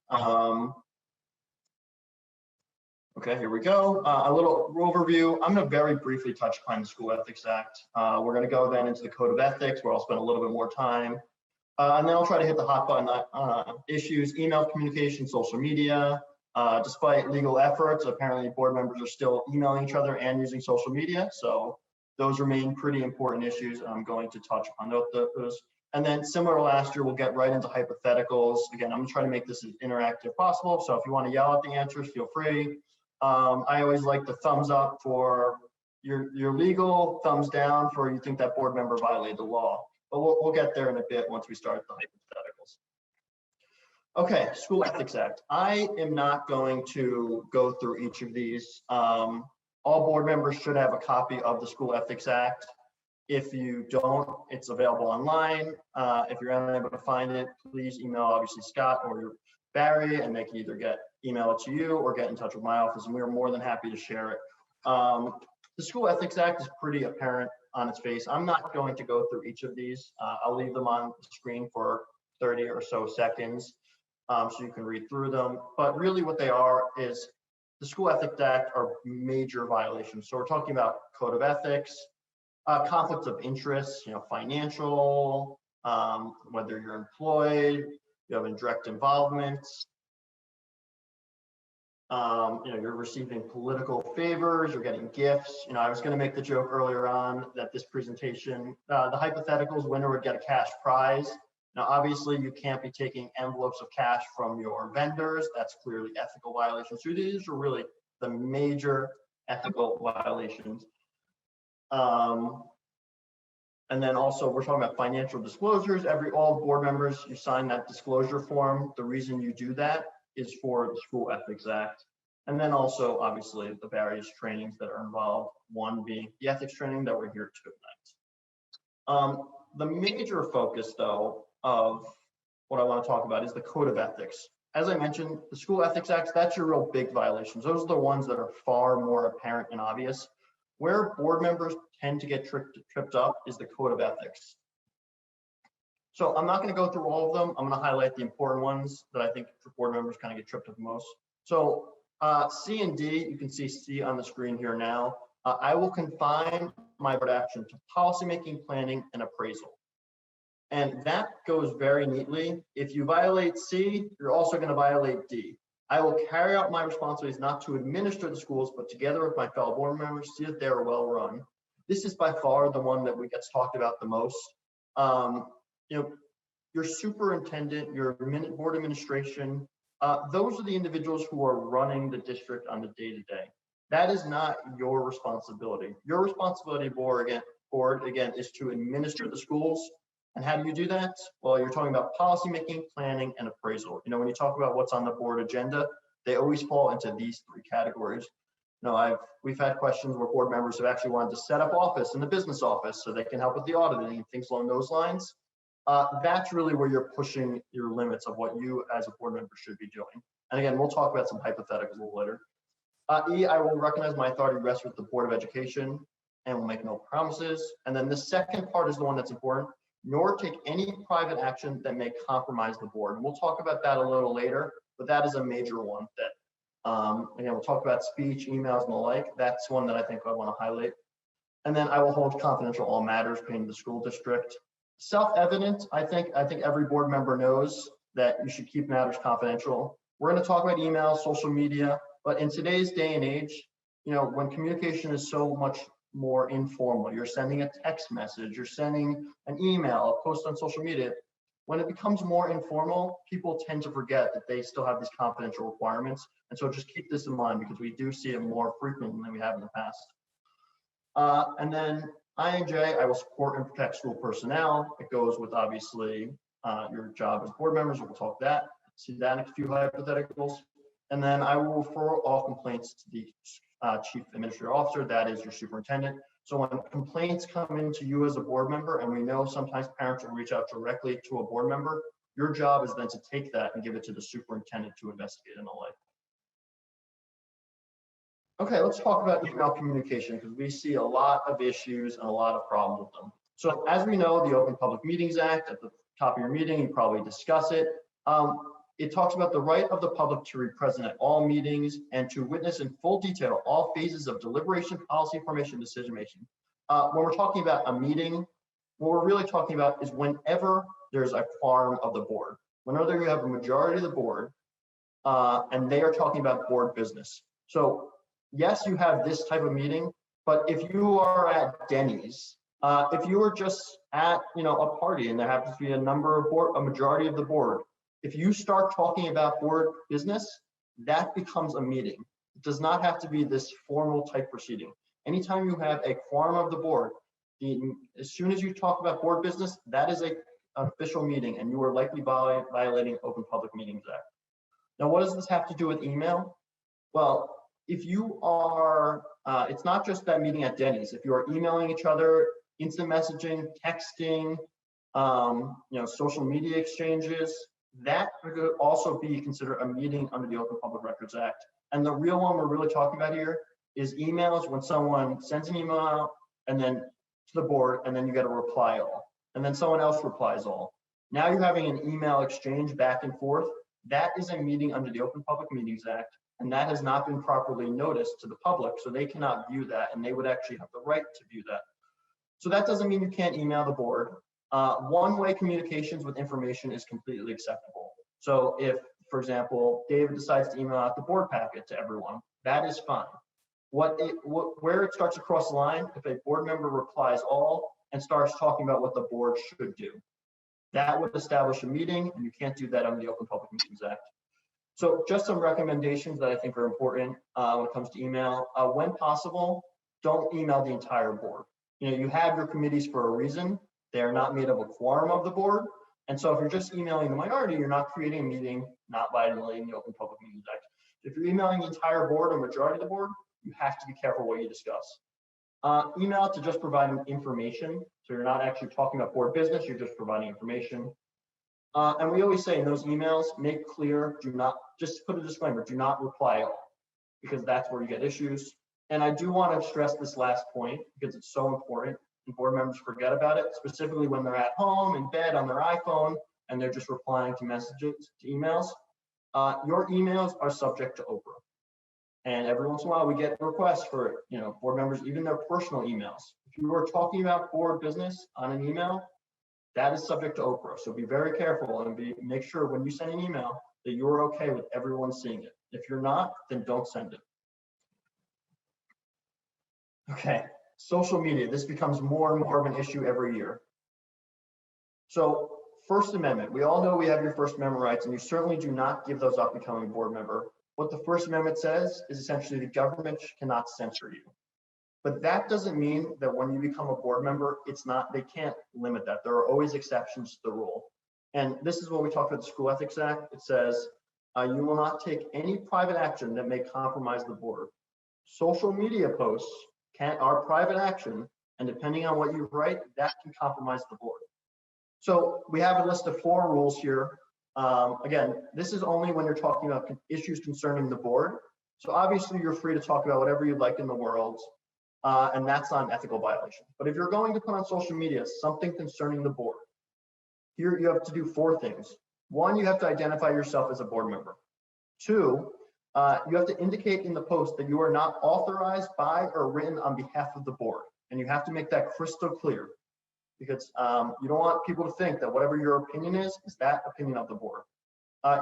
Okay, here we go. A little overview. I'm going to very briefly touch upon the School Ethics Act. We're going to go then into the Code of Ethics, where I'll spend a little bit more time. And then I'll try to hit the hot button issues, email communication, social media. Despite legal efforts, apparently board members are still emailing each other and using social media. So those remain pretty important issues. I'm going to touch on those And then similar to last year, we'll get right into hypotheticals. Again, I'm gonna try to make this as interactive as possible. So if you want to yell out the answers, feel free. I always like the thumbs up for your legal, thumbs down for you think that board member violated the law. But we'll get there in a bit once we start the hypotheticals. Okay, School Ethics Act. I am not going to go through each of these. All board members should have a copy of the School Ethics Act. If you don't, it's available online. If you're unable to find it, please email obviously Scott or Barry, and they can either email it to you or get in touch with my office, and we are more than happy to share it. The School Ethics Act is pretty apparent on its face. I'm not going to go through each of these. I'll leave them on the screen for 30 or so seconds so you can read through them. But really what they are is the School Ethics Act are major violations. So we're talking about code of ethics, conflicts of interest, financial, whether you're employed, you have indirect involvement, you're receiving political favors, you're getting gifts. I was going to make the joke earlier on that this presentation, the hypotheticals, winner would get a cash prize. Now, obviously, you can't be taking envelopes of cash from your vendors. That's clearly ethical violations. So these are really the major ethical violations. And then also we're talking about financial disclosures. All board members, you sign that disclosure form. The reason you do that is for the School Ethics Act. And then also obviously the various trainings that are involved, one being the ethics training that we're here tonight. The major focus though of what I want to talk about is the code of ethics. As I mentioned, the School Ethics Act, that's your real big violations. Those are the ones that are far more apparent and obvious. Where board members tend to get tripped up is the code of ethics. So I'm not going to go through all of them. I'm going to highlight the important ones that I think board members kind of get tripped up the most. So C and D, you can see C on the screen here now. I will confine my board action to policymaking, planning, and appraisal. And that goes very neatly. If you violate C, you're also going to violate D. I will carry out my responsibilities not to administer the schools, but together with my fellow board members, see that they are well run. This is by far the one that gets talked about the most. Your superintendent, your board administration, those are the individuals who are running the district on the day-to-day. That is not your responsibility. Your responsibility, board, again, is to administer the schools. And how do you do that? Well, you're talking about policymaking, planning, and appraisal. When you talk about what's on the board agenda, they always fall into these three categories. We've had questions where board members have actually wanted to set up office in the business office so they can help with the auditing and things along those lines. That's really where you're pushing your limits of what you as a board member should be doing. And again, we'll talk about some hypotheticals a little later. E, I will recognize my authority rests with the Board of Education and will make no promises. And then the second part is the one that's important, nor take any private action that may compromise the board. And we'll talk about that a little later, but that is a major one that, again, we'll talk about speech, emails, and the like. That's one that I think I want to highlight. And then I will hold confidential all matters pertaining to the school district. Self-evident, I think every board member knows that you should keep matters confidential. We're going to talk about email, social media, but in today's day and age, when communication is so much more informal, you're sending a text message, you're sending an email, a post on social media. When it becomes more informal, people tend to forget that they still have these confidential requirements. And so just keep this in mind because we do see it more frequently than we have in the past. And then I and J, I will support and protect school personnel. It goes with obviously your job as board members. We'll talk that, see that in a few hypotheticals. And then I will refer all complaints to the chief administrative officer, that is your superintendent. So when complaints come into you as a board member, and we know sometimes parents will reach out directly to a board member, your job is then to take that and give it to the superintendent to investigate and the like. Okay, let's talk about email communication because we see a lot of issues and a lot of problems with them. So as we know, the Open Public Meetings Act, at the top of your meeting, you probably discuss it. It talks about the right of the public to be present at all meetings and to witness in full detail all phases of deliberation, policy formation, decision making. When we're talking about a meeting, what we're really talking about is whenever there's a quorum of the board, whenever you have a majority of the board and they are talking about board business. So yes, you have this type of meeting, but if you are at Denny's If you were just at, a party and there happens to be a majority of the board, if you start talking about board business, that becomes a meeting. It does not have to be this formal type proceeding. Anytime you have a quorum of the board, as soon as you talk about board business, that is an official meeting and you are likely violating Open Public Meetings Act. Now, what does this have to do with email? Well, if you are, it's not just that meeting at Denny's. If you are emailing each other, instant messaging, texting, social media exchanges, that could also be considered a meeting under the Open Public Records Act. And the real one we're really talking about here is emails, when someone sends an email out and then to the board, and then you get a reply all, and then someone else replies all. Now you're having an email exchange back and forth. That is a meeting under the Open Public Meetings Act, and that has not been properly noticed to the public, so they cannot view that, and they would actually have the right to view that. So that doesn't mean you can't email the board. One-way communications with information is completely acceptable. So if, for example, David decides to email out the board packet to everyone, that is fine. Where it starts to cross the line, if a board member replies all and starts talking about what the board should do, that would establish a meeting, and you can't do that under the Open Public Meetings Act. So just some recommendations that I think are important when it comes to email. When possible, don't email the entire board. You have your committees for a reason. They are not made of a quorum of the board. And so if you're just emailing the minority, you're not creating a meeting, not violating the Open Public Meetings Act. If you're emailing the entire board or majority of the board, you have to be careful what you discuss. Email to just providing information. So you're not actually talking about board business, you're just providing information. And we always say in those emails, make clear, do not, just put a disclaimer, do not reply all, because that's where you get issues. And I do want to stress this last point because it's so important and board members forget about it, specifically when they're at home, in bed, on their iPhone, and they're just replying to messages, to emails. Your emails are subject to Oprah. And every once in a while we get requests for, board members, even their personal emails. If you are talking about board business on an email, that is subject to Oprah. So be very careful and make sure when you send an email that you're okay with everyone seeing it. If you're not, then don't send it. Okay, social media. This becomes more and more of an issue every year. So First Amendment, we all know we have your First Amendment rights, and you certainly do not give those up becoming a board member. What the First Amendment says is essentially the government cannot censor you. But that doesn't mean that when you become a board member, they can't limit that. There are always exceptions to the rule. And this is what we talked about the School Ethics Act. It says, you will not take any private action that may compromise the board. Social media posts are private action, and depending on what you write, that can compromise the board. So we have a list of 4 rules here. Again, this is only when you're talking about issues concerning the board. So obviously you're free to talk about whatever you'd like in the world, and that's not an ethical violation. But if you're going to put on social media something concerning the board, here you have to do 4 things. 1, you have to identify yourself as a board member. 2, you have to indicate in the post that you are not authorized by or written on behalf of the board. And you have to make that crystal clear, because you don't want people to think that whatever your opinion is that opinion of the board.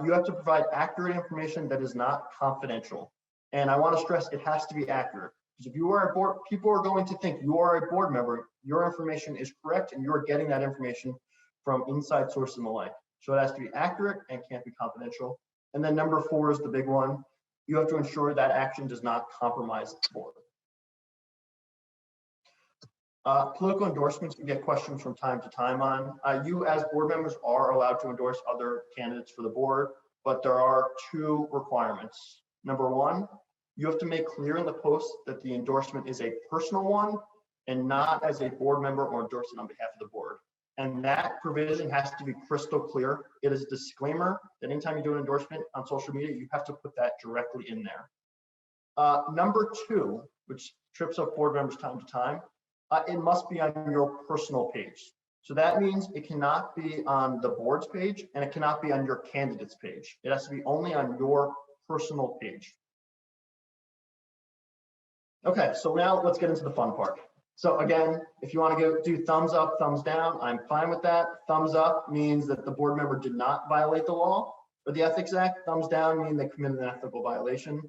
You have to provide accurate information that is not confidential. And I want to stress it has to be accurate. Because if you are a board, people are going to think you are a board member, your information is correct, and you're getting that information from inside sources and the like. So it has to be accurate and can't be confidential. And then number 4 is the big one. You have to ensure that action does not compromise the board. Political endorsements, we get questions from time to time on. You as board members are allowed to endorse other candidates for the board, but there are 2 requirements. Number 1, you have to make clear in the post that the endorsement is a personal one and not as a board member or endorsement on behalf of the board. And that provision has to be crystal clear. It is a disclaimer that anytime you do an endorsement on social media, you have to put that directly in there. Number 2, which trips up board members time to time, it must be on your personal page. So that means it cannot be on the board's page and it cannot be on your candidate's page. It has to be only on your personal page. Okay, so now let's get into the fun part. So again, if you want to do thumbs up, thumbs down, I'm fine with that. Thumbs up means that the board member did not violate the law or the Ethics Act. Thumbs down mean they committed an ethical violation.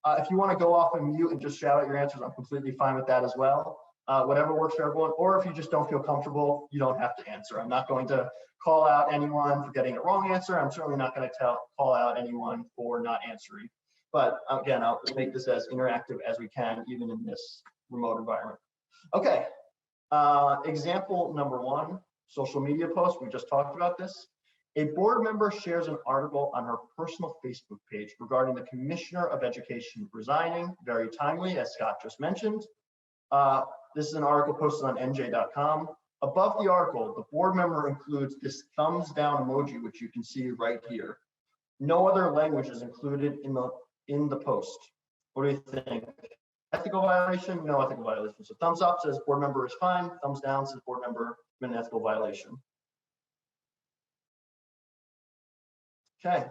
If you want to go off and mute and just shout out your answers, I'm completely fine with that as well. whatever works for everyone, or if you just don't feel comfortable, you don't have to answer. I'm not going to call out anyone for getting a wrong answer. I'm certainly not going to call out anyone for not answering. But again, I'll make this as interactive as we can, even in this remote environment. Okay, example number 1, social media post. We just talked about this. A board member shares an article on her personal Facebook page regarding the Commissioner of Education resigning, very timely, as Scott just mentioned. This is an article posted on nj.com. Above the article, the board member includes this thumbs down emoji, which you can see right here. No other language is included in the post. What do you think? Ethical violation? No ethical violation. So thumbs up says board member is fine. Thumbs down says board member been an ethical violation. Okay,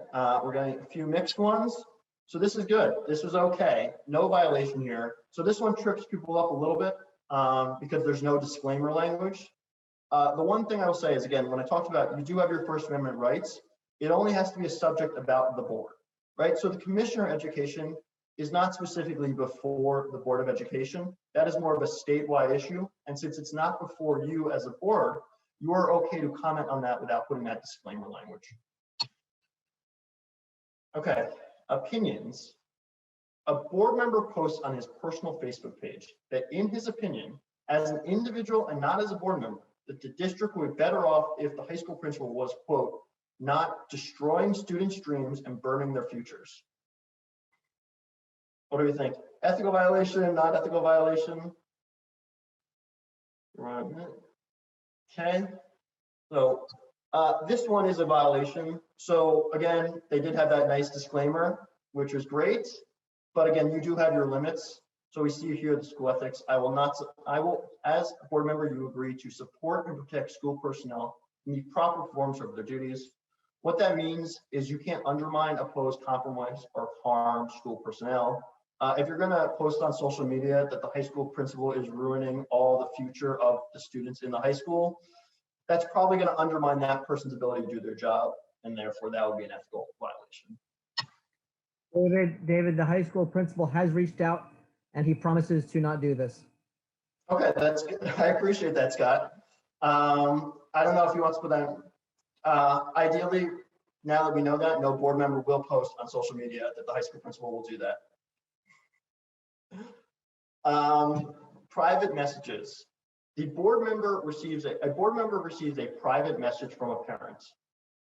we're getting a few mixed ones. So this is good. This was okay. No violation here. So this one trips people up a little bit because there's no disclaimer language. The one thing I will say is, again, when I talked about you do have your First Amendment rights, it only has to be a subject about the board, right? So the Commissioner of Education is not specifically before the Board of Education. That is more of a statewide issue. And since it's not before you as a board, you are okay to comment on that without putting that disclaimer language. Okay, opinions. A board member posts on his personal Facebook page that in his opinion, as an individual and not as a board member, that the district would be better off if the high school principal was, quote, not destroying students' dreams and burning their futures. What do we think? Ethical violation, not ethical violation? Okay, so this one is a violation. So again, they did have that nice disclaimer, which was great. But again, you do have your limits. So we see here the school ethics. I will, as a board member, you agree to support and protect school personnel in the proper performance of their duties. What that means is you can't undermine, oppose, compromise, or harm school personnel. If you're gonna post on social media that the high school principal is ruining all the future of the students in the high school, that's probably gonna undermine that person's ability to do their job, and therefore that would be an ethical violation.
David, the high school principal has reached out and he promises to not do this.
Okay, that's good. I appreciate that, Scott. I don't know if he wants to put that. Ideally, now that we know that, no board member will post on social media that the high school principal will do that. Private messages. The board member receives a private message from a parent.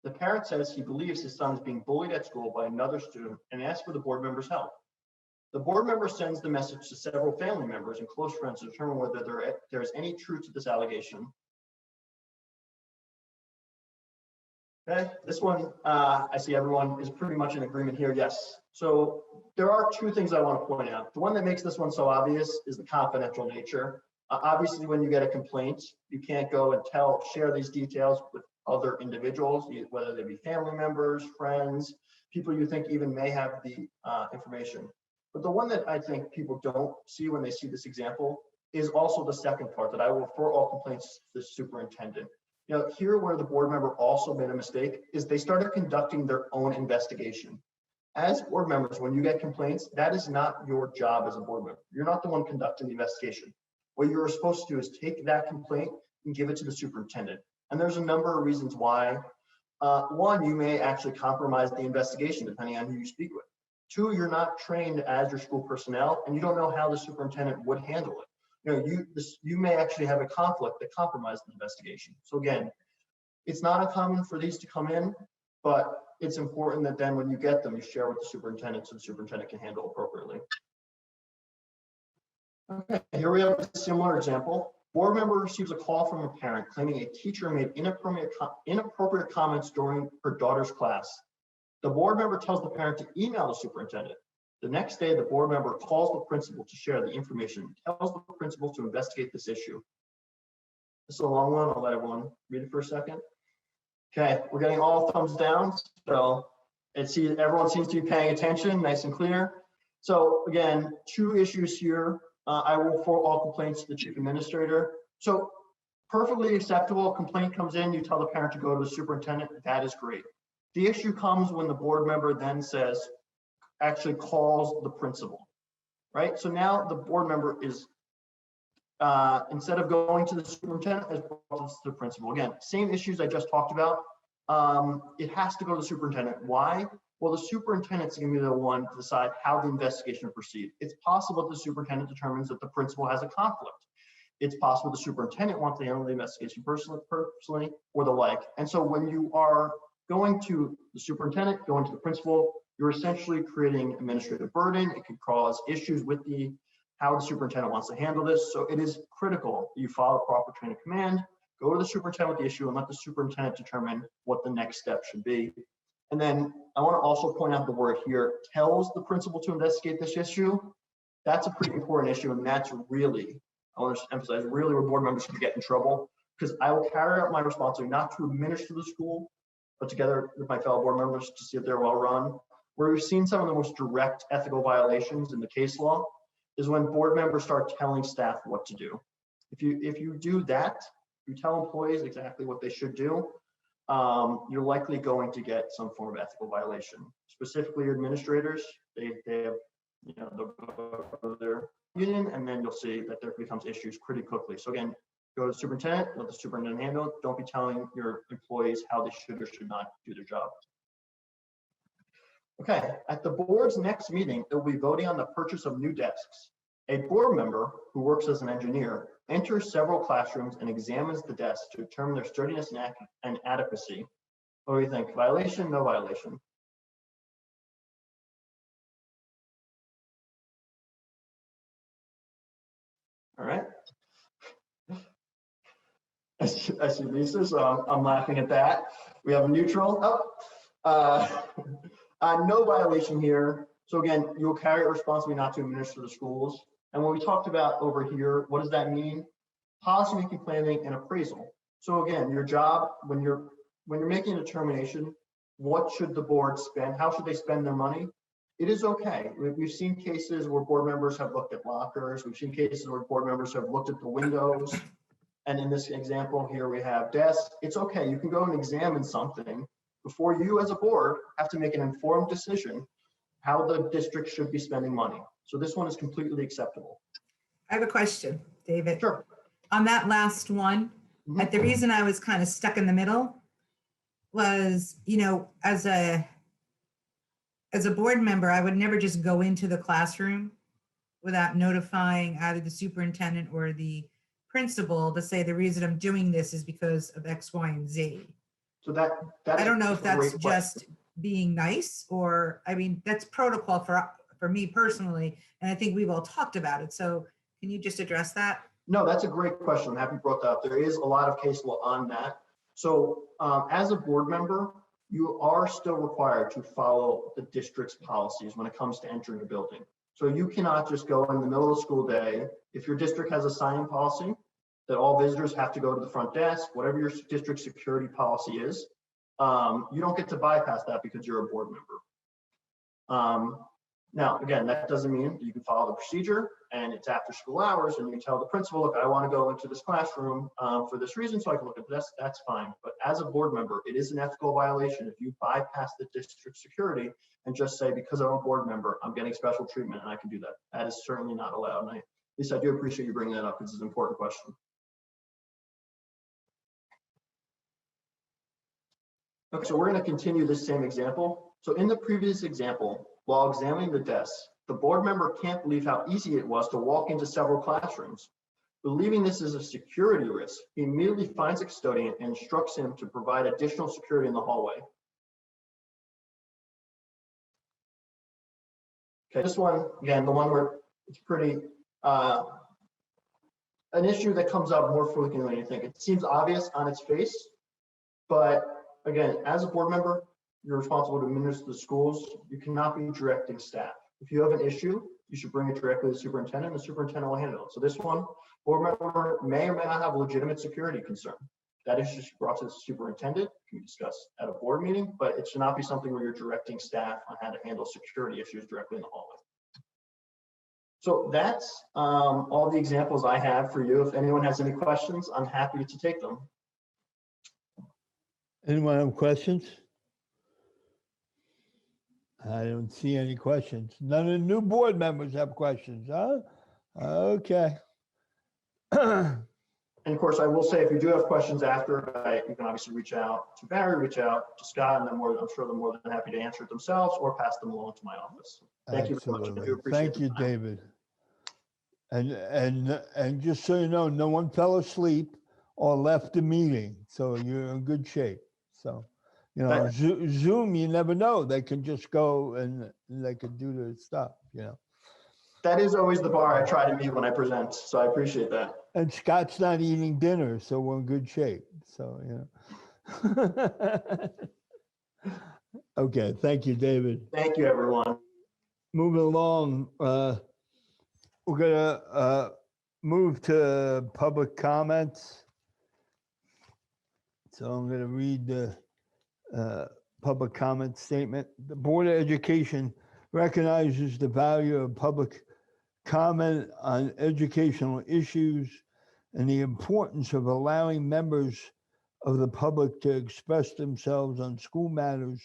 The parent says he believes his son is being bullied at school by another student and asks for the board member's help. The board member sends the message to several family members and close friends to determine whether there is any truth to this allegation. Okay, this one, I see everyone is pretty much in agreement here, yes. So there are two things I want to point out. The one that makes this one so obvious is the confidential nature. Obviously, when you get a complaint, you can't go and share these details with other individuals, whether they be family members, friends, people you think even may have the information. But the one that I think people don't see when they see this example is also the second part, that I will refer all complaints to the superintendent. You know, here where the board member also made a mistake is they started conducting their own investigation. As board members, when you get complaints, that is not your job as a board member. You're not the one conducting the investigation. What you're supposed to do is take that complaint and give it to the superintendent. And there's a number of reasons why. One, you may actually compromise the investigation depending on who you speak with. Two, you're not trained as your school personnel and you don't know how the superintendent would handle it. You know, you may actually have a conflict that compromised the investigation. So again, it's not uncommon for these to come in, but it's important that then when you get them, you share with the superintendent so the superintendent can handle appropriately. Okay, here we have a similar example. Board member receives a call from a parent claiming a teacher made inappropriate comments during her daughter's class. The board member tells the parent to email the superintendent. The next day, the board member calls the principal to share the information, tells the principal to investigate this issue. This is a long one. I'll let everyone read it for a second. Okay, we're getting all thumbs down. So everyone seems to be paying attention, nice and clear. So again, two issues here. I will refer all complaints to the chief administrator. So perfectly acceptable, complaint comes in, you tell the parent to go to the superintendent, that is great. The issue comes when the board member then actually calls the principal, right? So now the board member is instead of going to the superintendent, is brought to the principal. Again, same issues I just talked about. It has to go to the superintendent. Why? Well, the superintendent's going to be the one to decide how the investigation will proceed. It's possible that the superintendent determines that the principal has a conflict. It's possible the superintendent wants to handle the investigation personally, or the like. And so when you are going to the superintendent, going to the principal, you're essentially creating administrative burden. It could cause issues with how the superintendent wants to handle this. So it is critical that you follow proper chain of command, go to the superintendent with the issue, and let the superintendent determine what the next step should be. And then I want to also point out the word here, tells the principal to investigate this issue. That's a pretty important issue, and that's really, I want to emphasize, really where board members can get in trouble, because I will carry out my responsibility not to administer the school, but together with my fellow board members to see if they're well run. Where we've seen some of the most direct ethical violations in the case law is when board members start telling staff what to do. If you do that, you tell employees exactly what they should do, you're likely going to get some form of ethical violation. Specifically, your administrators, they have, they'll go to their union, and then you'll see that there becomes issues pretty quickly. So again, go to the superintendent, let the superintendent handle it. Don't be telling your employees how they should or should not do their job. Okay, at the board's next meeting, it will be voting on the purchase of new desks. A board member who works as an engineer enters several classrooms and examines the desks to determine their sturdiness and adequacy. What do you think? Violation, no violation? All right. I see Lisa, so I'm laughing at that. We have a neutral. No violation here. So again, you'll carry a responsibility not to administer the schools. And what we talked about over here, what does that mean? Policymaking, planning, and appraisal. So again, your job when you're making a determination, what should the board spend? How should they spend their money? It is okay. We've seen cases where board members have looked at lockers. We've seen cases where board members have looked at the windows. And in this example here, we have desks. It's okay. You can go and examine something before you as a board have to make an informed decision how the district should be spending money. So this one is completely acceptable.
I have a question, David.
Sure.
On that last one, the reason I was kind of stuck in the middle was, as a board member, I would never just go into the classroom without notifying either the superintendent or the principal to say the reason I'm doing this is because of X, Y, and Z.
So that's
I don't know if that's
great
just
question.
being nice, or, I mean, that's protocol for me personally, and I think we've all talked about it. So can you just address that?
No, that's a great question. I'm happy you brought that up. There is a lot of case law on that. So as a board member, you are still required to follow the district's policies when it comes to entering a building. So you cannot just go in the middle of the school day. If your district has a sign-in policy that all visitors have to go to the front desk, whatever your district security policy is, you don't get to bypass that because you're a board member. Now, again, that doesn't mean you can follow the procedure and it's after school hours and you tell the principal, look, I want to go into this classroom for this reason so I can look at this, that's fine. But as a board member, it is an ethical violation if you bypass the district security and just say, because I'm a board member, I'm getting special treatment and I can do that. That is certainly not allowed. And Lisa, I do appreciate you bringing that up because it's an important question. Okay, so we're going to continue this same example. So in the previous example, while examining the desks, the board member can't believe how easy it was to walk into several classrooms. Believing this is a security risk, he immediately finds a custodian and instructs him to provide additional security in the hallway. Okay, this one, again, the one where it's pretty, an issue that comes up more frequently than you think. It seems obvious on its face, but again, as a board member, you're responsible to administer the schools. You cannot be directing staff. If you have an issue, you should bring it directly to the superintendent, and the superintendent will handle it. So this one, board member may or may not have a legitimate security concern. That issue should be brought to the superintendent, can be discussed at a board meeting, but it should not be something where you're directing staff on how to handle security issues directly in the hallway. So that's all the examples I have for you. If anyone has any questions, I'm happy to take them.
Anyone have questions? I don't see any questions. None of the new board members have questions, huh? Okay.
And of course, I will say, if you do have questions after, you can obviously reach out to Barry, reach out to Scott, and I'm sure they're more than happy to answer it themselves or pass them along to my office. Thank you very much. I do appreciate
Thank
the
you,
time.
David. And just so you know, no one fell asleep or left the meeting, so you're in good shape. So, you know, Zoom, you never know. They can just go and they can do their stuff, you know.
That is always the bar I try to meet when I present, so I appreciate that.
And Scott's not eating dinner, so we're in good shape. So, you know. Okay, thank you, David.
Thank you, everyone.
Moving along, we're gonna move to public comments. So I'm gonna read the public comment statement. The Board of Education recognizes the value of public comment on educational issues and the importance of allowing members of the public to express themselves on school matters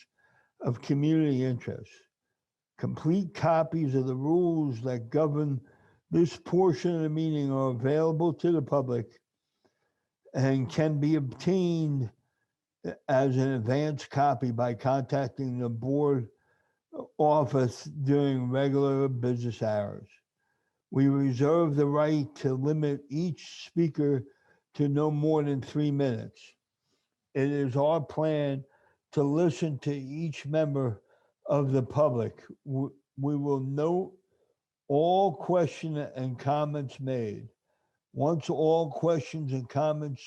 of community interest. Complete copies of the rules that govern this portion of the meeting are available to the public and can be obtained as an advance copy by contacting the board office during regular business hours. We reserve the right to limit each speaker to no more than 3 minutes. It is our plan to listen to each member of the public. We will note all questions and comments made. Once all questions and comments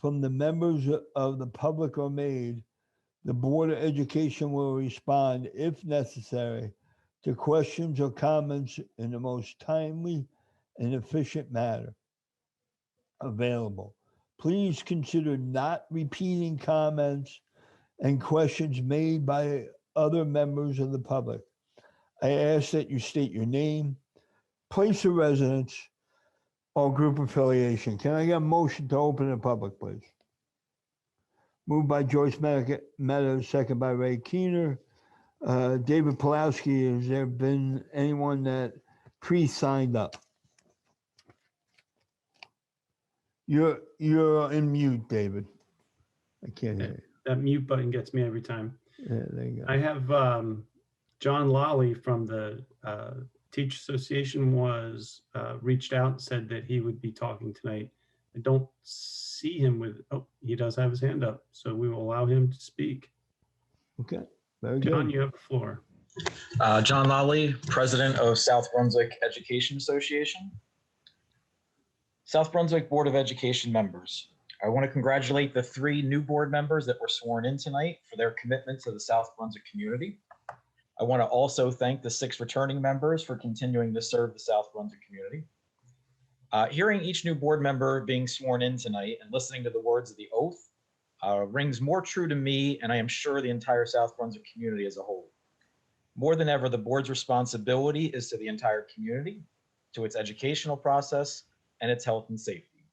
from the members of the public are made, the Board of Education will respond, if necessary, to questions or comments in the most timely and efficient manner available. Please consider not repeating comments and questions made by other members of the public. I ask that you state your name, place of residence, or group affiliation. Can I get a motion to open the public, please? Moved by Joyce Meadows, second by Ray Keener. David Pulowski, has there been anyone that pre-signed up? You're in mute, David. I can't hear you.
That mute button gets me every time.
Yeah, there you go.
I have John Lawley from the Teach Association was reached out and said that he would be talking tonight. I don't see him with, oh, he does have his hand up, so we will allow him to speak.
Okay, very
John,
good.
you have the floor.
John Lawley, President of South Brunswick Education Association. South Brunswick Board of Education members, I want to congratulate the 3 new board members that were sworn in tonight for their commitment to the South Brunswick community. I want to also thank the 6 returning members for continuing to serve the South Brunswick community. Hearing each new board member being sworn in tonight and listening to the words of the oath rings more true to me, and I am sure the entire South Brunswick community as a whole. More than ever, the board's responsibility is to the entire community, to its educational process, and its health and safety.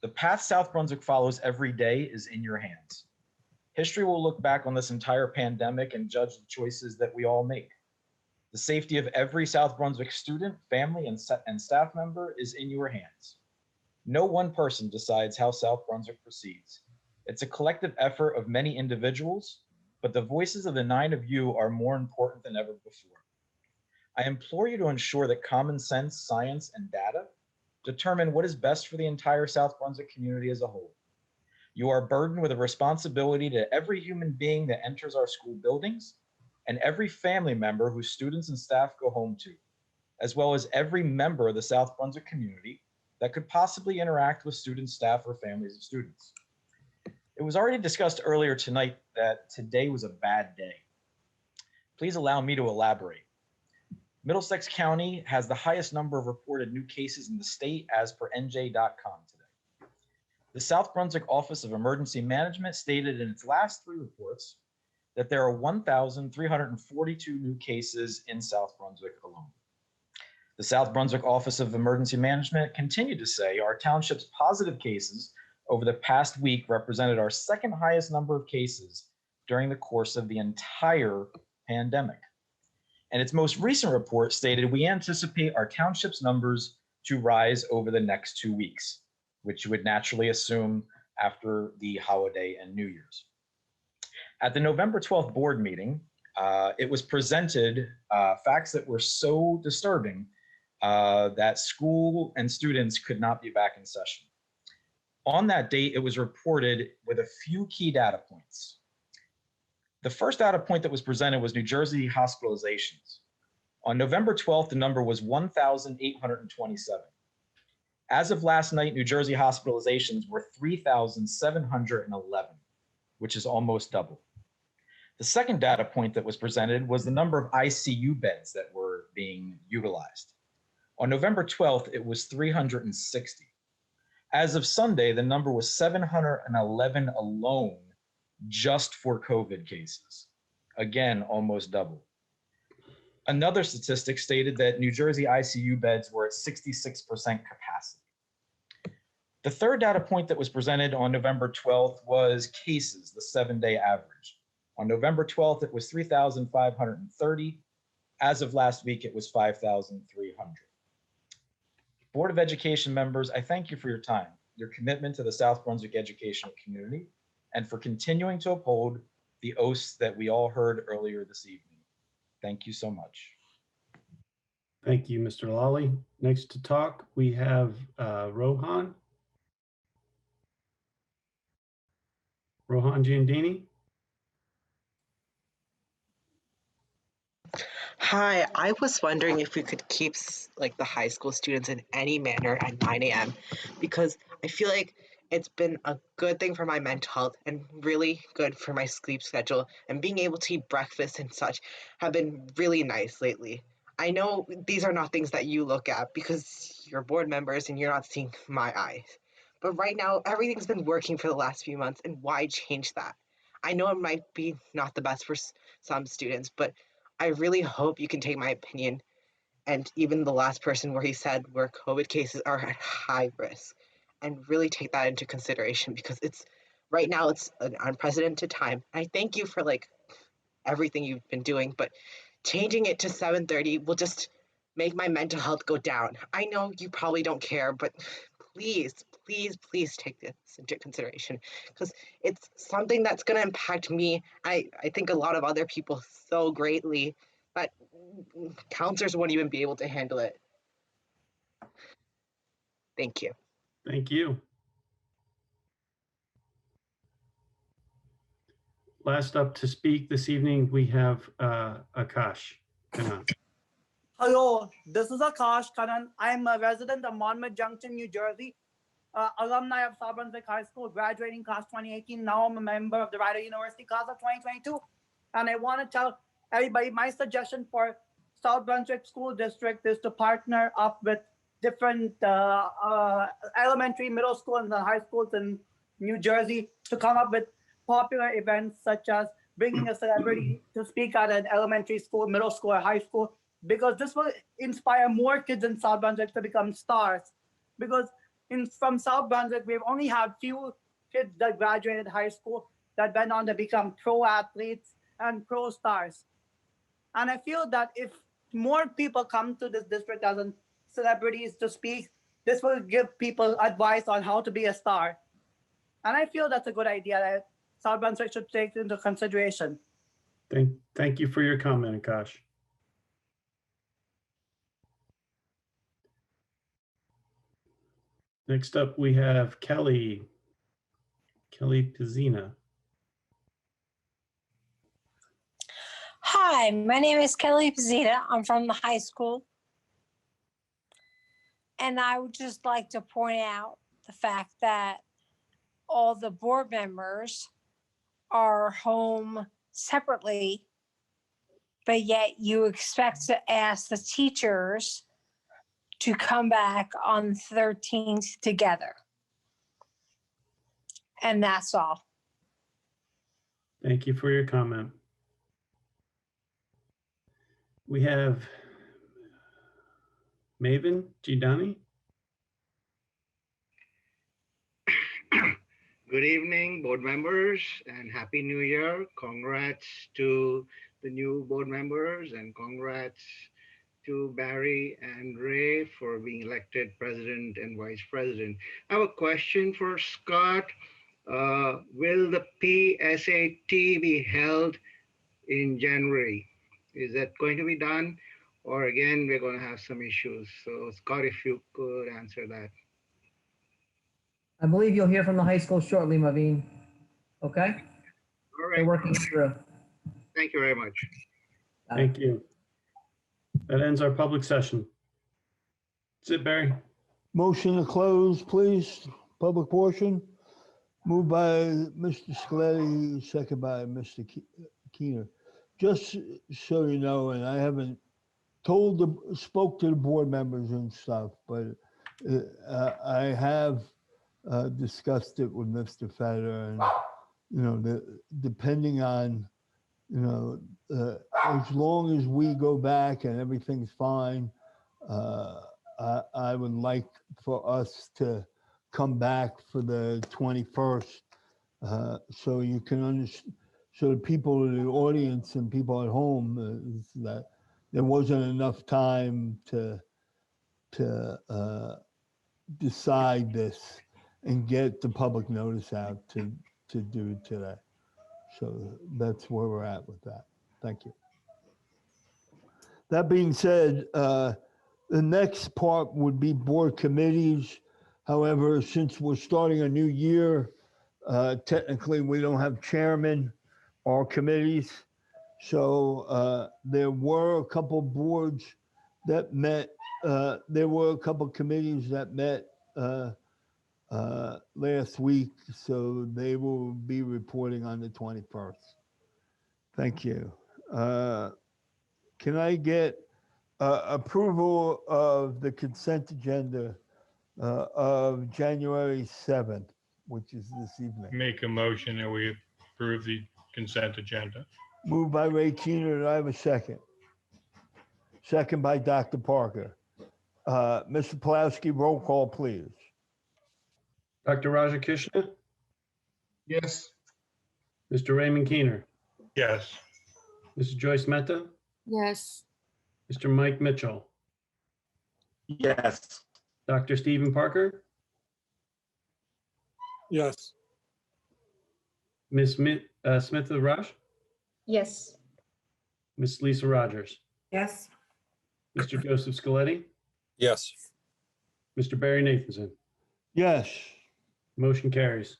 The path South Brunswick follows every day is in your hands. History will look back on this entire pandemic and judge the choices that we all make. The safety of every South Brunswick student, family, and staff member is in your hands. No one person decides how South Brunswick proceeds. It's a collective effort of many individuals, but the voices of the 9 of you are more important than ever before. I implore you to ensure that common sense, science, and data determine what is best for the entire South Brunswick community as a whole. You are burdened with a responsibility to every human being that enters our school buildings and every family member whose students and staff go home to, as well as every member of the South Brunswick community that could possibly interact with students, staff, or families of students. It was already discussed earlier tonight that today was a bad day. Please allow me to elaborate. Middlesex County has the highest number of reported new cases in the state as per NJ.com today. The South Brunswick Office of Emergency Management stated in its last 3 reports that there are 1,342 new cases in South Brunswick alone. The South Brunswick Office of Emergency Management continued to say our township's positive cases over the past week represented our 2nd highest number of cases during the course of the entire pandemic. And its most recent report stated we anticipate our township's numbers to rise over the next 2 weeks, which you would naturally assume after the holiday and New Year's. At the November 12th board meeting, it was presented facts that were so disturbing that school and students could not be back in session. On that date, it was reported with a few key data points. The first data point that was presented was New Jersey hospitalizations. On November 12th, the number was 1,827. As of last night, New Jersey hospitalizations were 3,711, which is almost double. The second data point that was presented was the number of ICU beds that were being utilized. On November 12th, it was 360. As of Sunday, the number was 711 alone just for COVID cases. Again, almost double. Another statistic stated that New Jersey ICU beds were at 66% capacity. The third data point that was presented on November 12th was cases, the 7-day average. On November 12th, it was 3,530. As of last week, it was 5,300. Board of Education members, I thank you for your time, your commitment to the South Brunswick educational community, and for continuing to uphold the oaths that we all heard earlier this evening. Thank you so much.
Thank you, Mr. Lally. Next to talk, we have Rohan. Rohan Giandini.
Hi, I was wondering if we could keep like the high school students in any manner at 9 a.m. because I feel like it's been a good thing for my mental health and really good for my sleep schedule, and being able to eat breakfast and such have been really nice lately. I know these are not things that you look at because you're board members and you're not seeing my eyes. But right now, everything's been working for the last few months, and why change that? I know it might be not the best for some students, but I really hope you can take my opinion, and even the last person where he said where COVID cases are at high risk, and really take that into consideration, because it's right now it's an unprecedented time. I thank you for like everything you've been doing, but changing it to 7:30 will just make my mental health go down. I know you probably don't care, but please, please, please take this into consideration, because it's something that's going to impact me. I think a lot of other people so greatly that counselors won't even be able to handle it. Thank you.
Thank you. Last up to speak this evening, we have Akash Kanan.
Hello, this is Akash Kanan. I am a resident of Monmouth Junction, New Jersey, alumni of South Brunswick High School, graduating class 2018. Now I'm a member of the Rider University class of 2022. And I want to tell everybody my suggestion for South Brunswick School District is to partner up with different elementary, middle school, and high schools in New Jersey to come up with popular events such as bringing a celebrity to speak at an elementary school, middle school, or high school, because this will inspire more kids in South Brunswick to become stars. Because from South Brunswick, we've only had few kids that graduated high school that went on to become pro athletes and pro stars. And I feel that if more people come to this district as celebrities to speak, this will give people advice on how to be a star. And I feel that's a good idea that South Brunswick should take into consideration.
Thank you for your comment, Akash. Next up, we have Kelly Pizzina.
Hi, my name is Kelly Pizzina. I'm from the high school. And I would just like to point out the fact that all the board members are home separately, but yet you expect to ask the teachers to come back on 13th together. And that's all.
Thank you for your comment. We have Maven Gidani.
Good evening, board members, and Happy New Year. Congrats to the new board members, and congrats to Barry and Ray for being elected president and vice president. I have a question for Scott. Will the PSAT be held in January? Is that going to be done? Or again, we're going to have some issues. So Scott, if you could answer that.
I believe you'll hear from the high school shortly, Maveen. Okay?
All
They're
right.
working through.
Thank you very much.
Thank you. That ends our public session. That's it, Barry.
Motion to close, please. Public portion. Moved by Mr. Scaletti, second by Mr. Keener. Just so you know, and I haven't spoke to the board members and stuff, but I have discussed it with Mr. Fetter, and depending on as long as we go back and everything's fine, I would like for us to come back for the 21st, so you can understand, so the people in the audience and people at home, that there wasn't enough time to decide this and get the public notice out to do today. So that's where we're at with that. Thank you. That being said, the next part would be board committees. However, since we're starting a new year, technically we don't have chairman or committees. So there were a couple boards that met, there were a couple committees that met last week, so they will be reporting on the 21st. Thank you. Can I get approval of the consent agenda of January 7th, which is this evening?
Make a motion that we approve the consent agenda.
Moved by Ray Keener. Do I have a second? Second by Dr. Parker. Mr. Pulaski, roll call, please.
Dr. Raja Krishna,
Yes.
Mr. Raymond Keener,
Yes.
Mrs. Joyce Mehta,
Yes.
Mr. Mike Mitchell,
Yes.
Dr. Stephen Parker,
Yes.
Ms. Smith of Rush,
Yes.
Ms. Lisa Rogers,
Yes.
Mr. Joseph Scaletti,
Yes.
Mr. Barry Nathanson.
Yes.
Motion carries.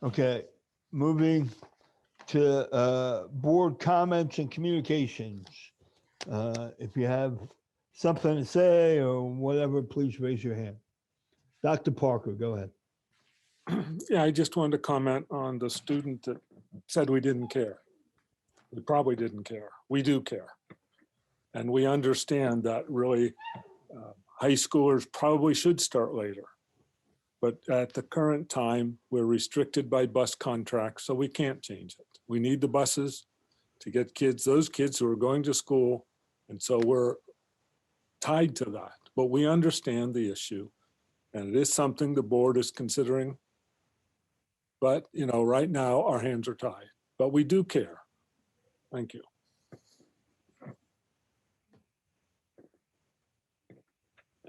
Okay, moving to board comments and communications. If you have something to say or whatever, please raise your hand. Dr. Parker, go ahead.
Yeah, I just wanted to comment on the student that said we didn't care. We probably didn't care. We do care. And we understand that really high schoolers probably should start later. But at the current time, we're restricted by bus contracts, so we can't change it. We need the buses to get kids, those kids who are going to school. And so we're tied to that. But we understand the issue. And it is something the board is considering. But, right now our hands are tied, but we do care. Thank you.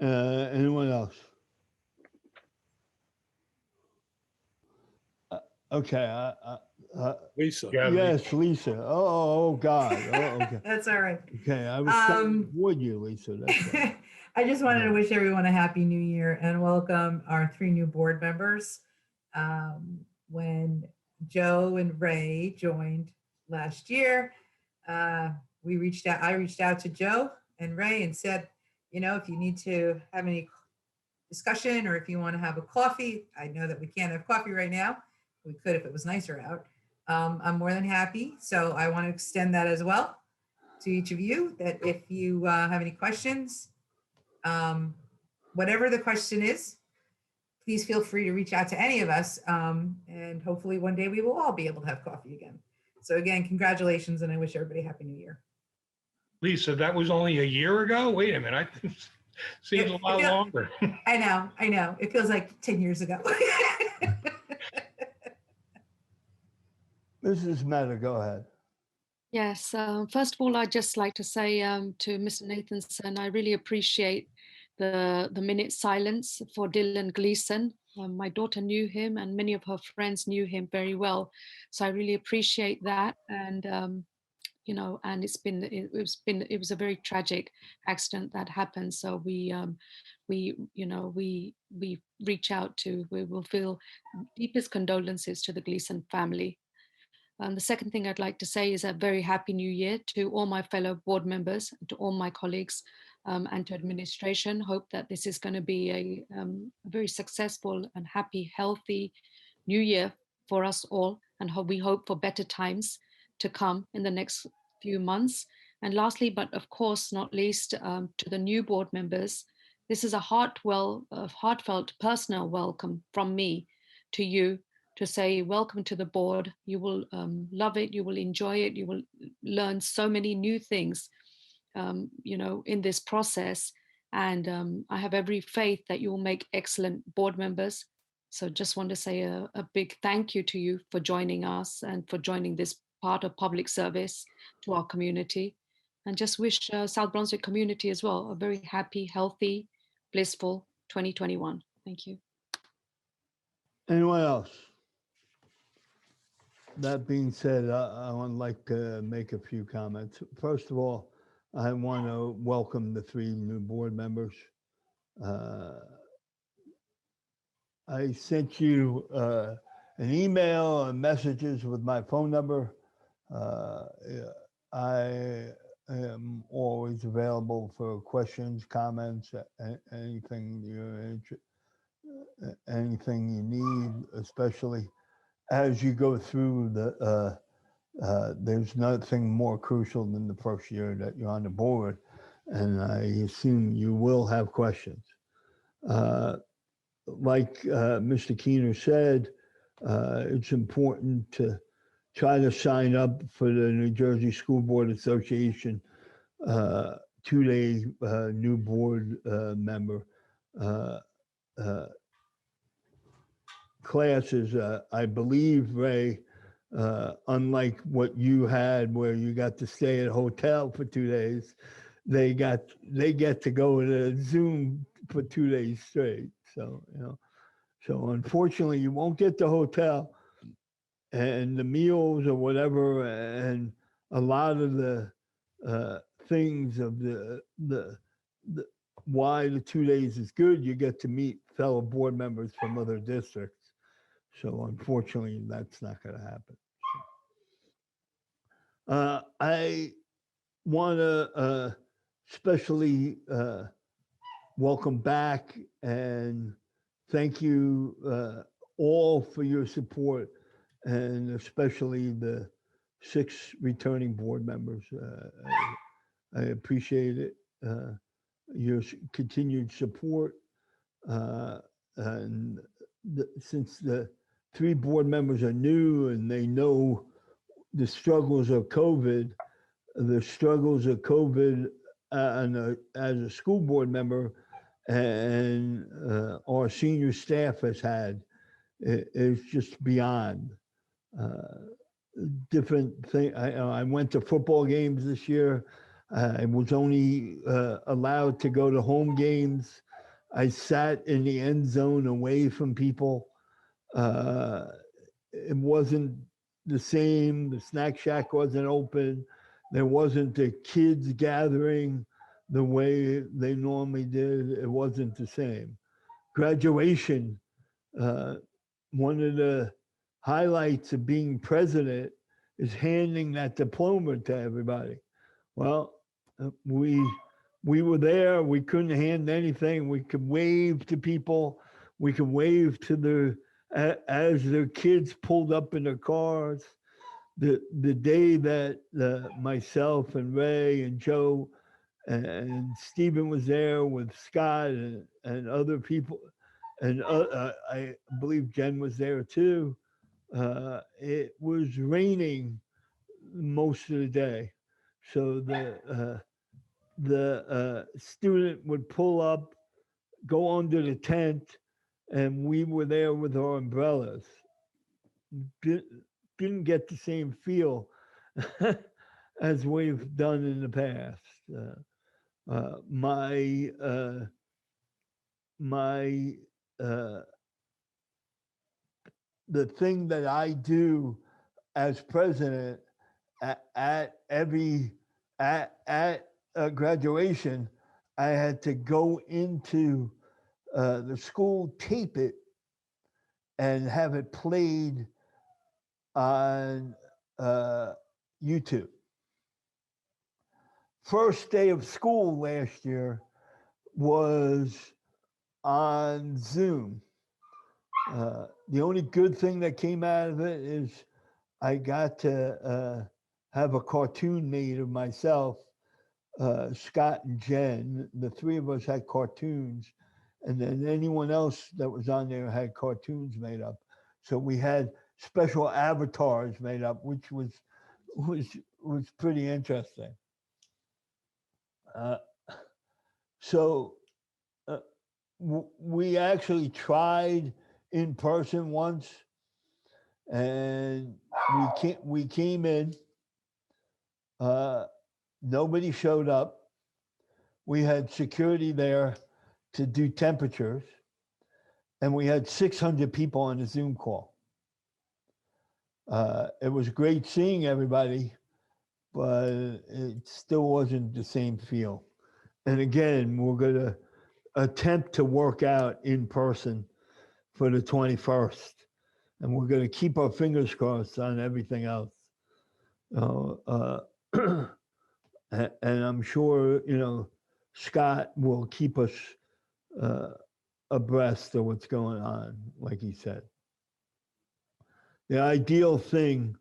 Anyone else? Okay.
Lisa.
Yes, Lisa. Oh, God. Oh, okay.
That's all right.
Okay, I was trying to avoid you, Lisa. That's right.
I just wanted to wish everyone a happy new year and welcome our 3 new board members. When Joe and Ray joined last year, I reached out to Joe and Ray and said, if you need to have any discussion or if you want to have a coffee, I know that we can't have coffee right now. We could if it was nicer out. I'm more than happy. So I want to extend that as well to each of you, that if you have any questions, whatever the question is, please feel free to reach out to any of us. And hopefully one day we will all be able to have coffee again. So again, congratulations, and I wish everybody a happy new year.
Lisa, that was only a year ago? Wait a minute. Seems a lot longer.
I know. It feels like 10 years ago.
Mrs. Mehta, go ahead.
Yes, first of all, I'd just like to say to Mr. Nathanson, I really appreciate the minute silence for Dylan Gleason. My daughter knew him and many of her friends knew him very well. So I really appreciate that. And, you know, and it was a very tragic accident that happened. So we reach out to, we will feel deepest condolences to the Gleason family. The second thing I'd like to say is a very happy new year to all my fellow board members, to all my colleagues, and to administration. Hope that this is going to be a very successful and happy, healthy new year for us all. And we hope for better times to come in the next few months. And lastly, but of course not least, to the new board members, this is a heartfelt personal welcome from me to you, to say welcome to the board. You will love it, you will enjoy it, you will learn so many new things, you know, in this process. And I have every faith that you will make excellent board members. So just want to say a big thank you to you for joining us and for joining this part of public service to our community. And just wish South Brunswick community as well a very happy, healthy, blissful 2021. Thank you.
Anyone else? That being said, I would like to make a few comments. First of all, I want to welcome the 3 new board members. I sent you an email and messages with my phone number. I am always available for questions, comments, anything anything you need, especially as you go through the, there's nothing more crucial than the first year that you're on the board. And I assume you will have questions. Like Mr. Keener said, it's important to try to sign up for the New Jersey School Board Association 2-day new board member classes. I believe, Ray, unlike what you had where you got to stay at a hotel for 2 days, they get to go to Zoom for 2 days straight. So, you know, so unfortunately you won't get the hotel and the meals or whatever, and a lot of the things of the why the 2 days is good. You get to meet fellow board members from other districts. So unfortunately, that's not going to happen. I want to especially welcome back and thank you all for your support, and especially the 6 returning board members. I appreciate it, your continued support. And since the 3 board members are new and they know the struggles of COVID, and as a school board member and our senior staff has had, it's just beyond different thing. I went to football games this year. I was only allowed to go to home games. I sat in the end zone away from people. It wasn't the same. The snack shack wasn't open. There wasn't the kids gathering the way they normally did. It wasn't the same. Graduation, one of the highlights of being president is handing that diploma to everybody. Well, we were there. We couldn't hand anything. We could wave to people. We could wave to as their kids pulled up in their cars. The day that myself and Ray and Joe and Stephen was there with Scott and other people, and I believe Jen was there too. It was raining most of the day, so the student would pull up, go under the tent, and we were there with our umbrellas. Didn't get the same feel as we've done in the past. The thing that I do as president at graduation, I had to go into the school, tape it, and have it played on YouTube. First day of school last year was on Zoom. The only good thing that came out of it is I got to have a cartoon made of myself, Scott and Jen. The three of us had cartoons, and then anyone else that was on there had cartoons made up. So we had special avatars made up, which was pretty interesting. We actually tried in person once, and we came in. Nobody showed up. We had security there to do temperatures, and we had 600 people on the Zoom call. It was great seeing everybody, but it still wasn't the same feel. And again, we're going to attempt to work out in person for the 21st. And we're going to keep our fingers crossed on everything else. And I'm sure, Scott will keep us abreast of what's going on, like he said. The ideal thing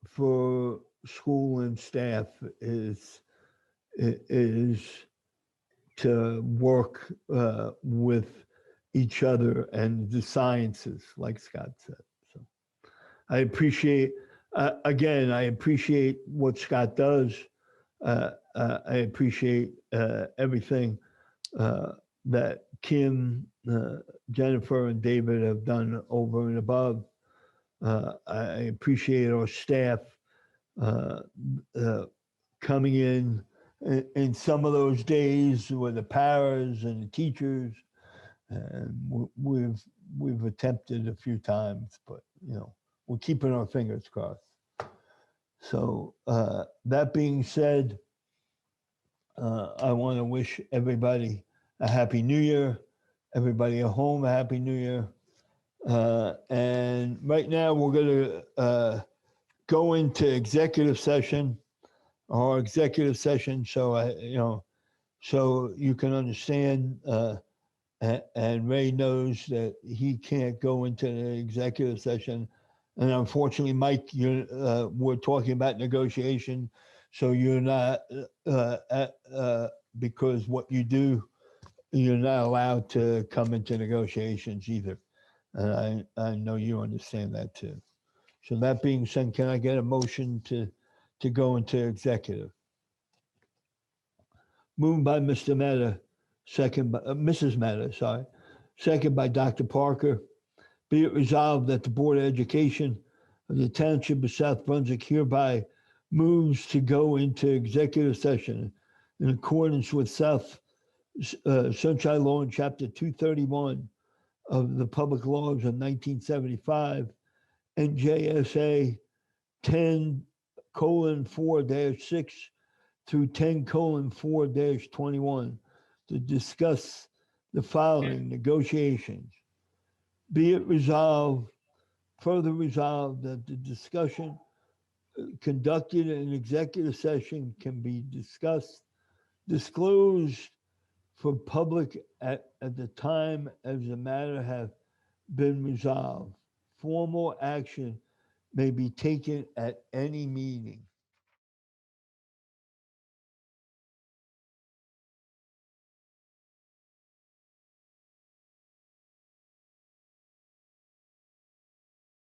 for school and staff is to work with each other and the sciences, like Scott said. So I appreciate, again, I appreciate what Scott does. I appreciate everything that Kim, Jennifer, and David have done over and above. I appreciate our staff coming in some of those days with the paras and the teachers, and we've attempted a few times, but we're keeping our fingers crossed. So that being said, I want to wish everybody a happy New Year, everybody at home a happy New Year, and right now we're going to go into executive session. Our executive session, so so you can understand, and Ray knows that he can't go into the executive session, and unfortunately, Mike, we're talking about negotiation, so you're not because what you do, you're not allowed to come into negotiations either, and I know you understand that too. So that being said, can I get a motion to go into executive? Moved by Mr. Mehta, second by Mrs. Mehta, sorry, second by Dr. Parker. Be it resolved that the Board of Education of the Township of South Brunswick hereby moves to go into executive session in accordance with Sunshine Law in Chapter 231 of the Public Laws of 1975, NJSA 10:4-6 through 10:4-21 to discuss the following negotiations. Be it further resolved that the discussion conducted in executive session can be disclosed for public at the time as the matter have been resolved. Formal action may be taken at any meeting.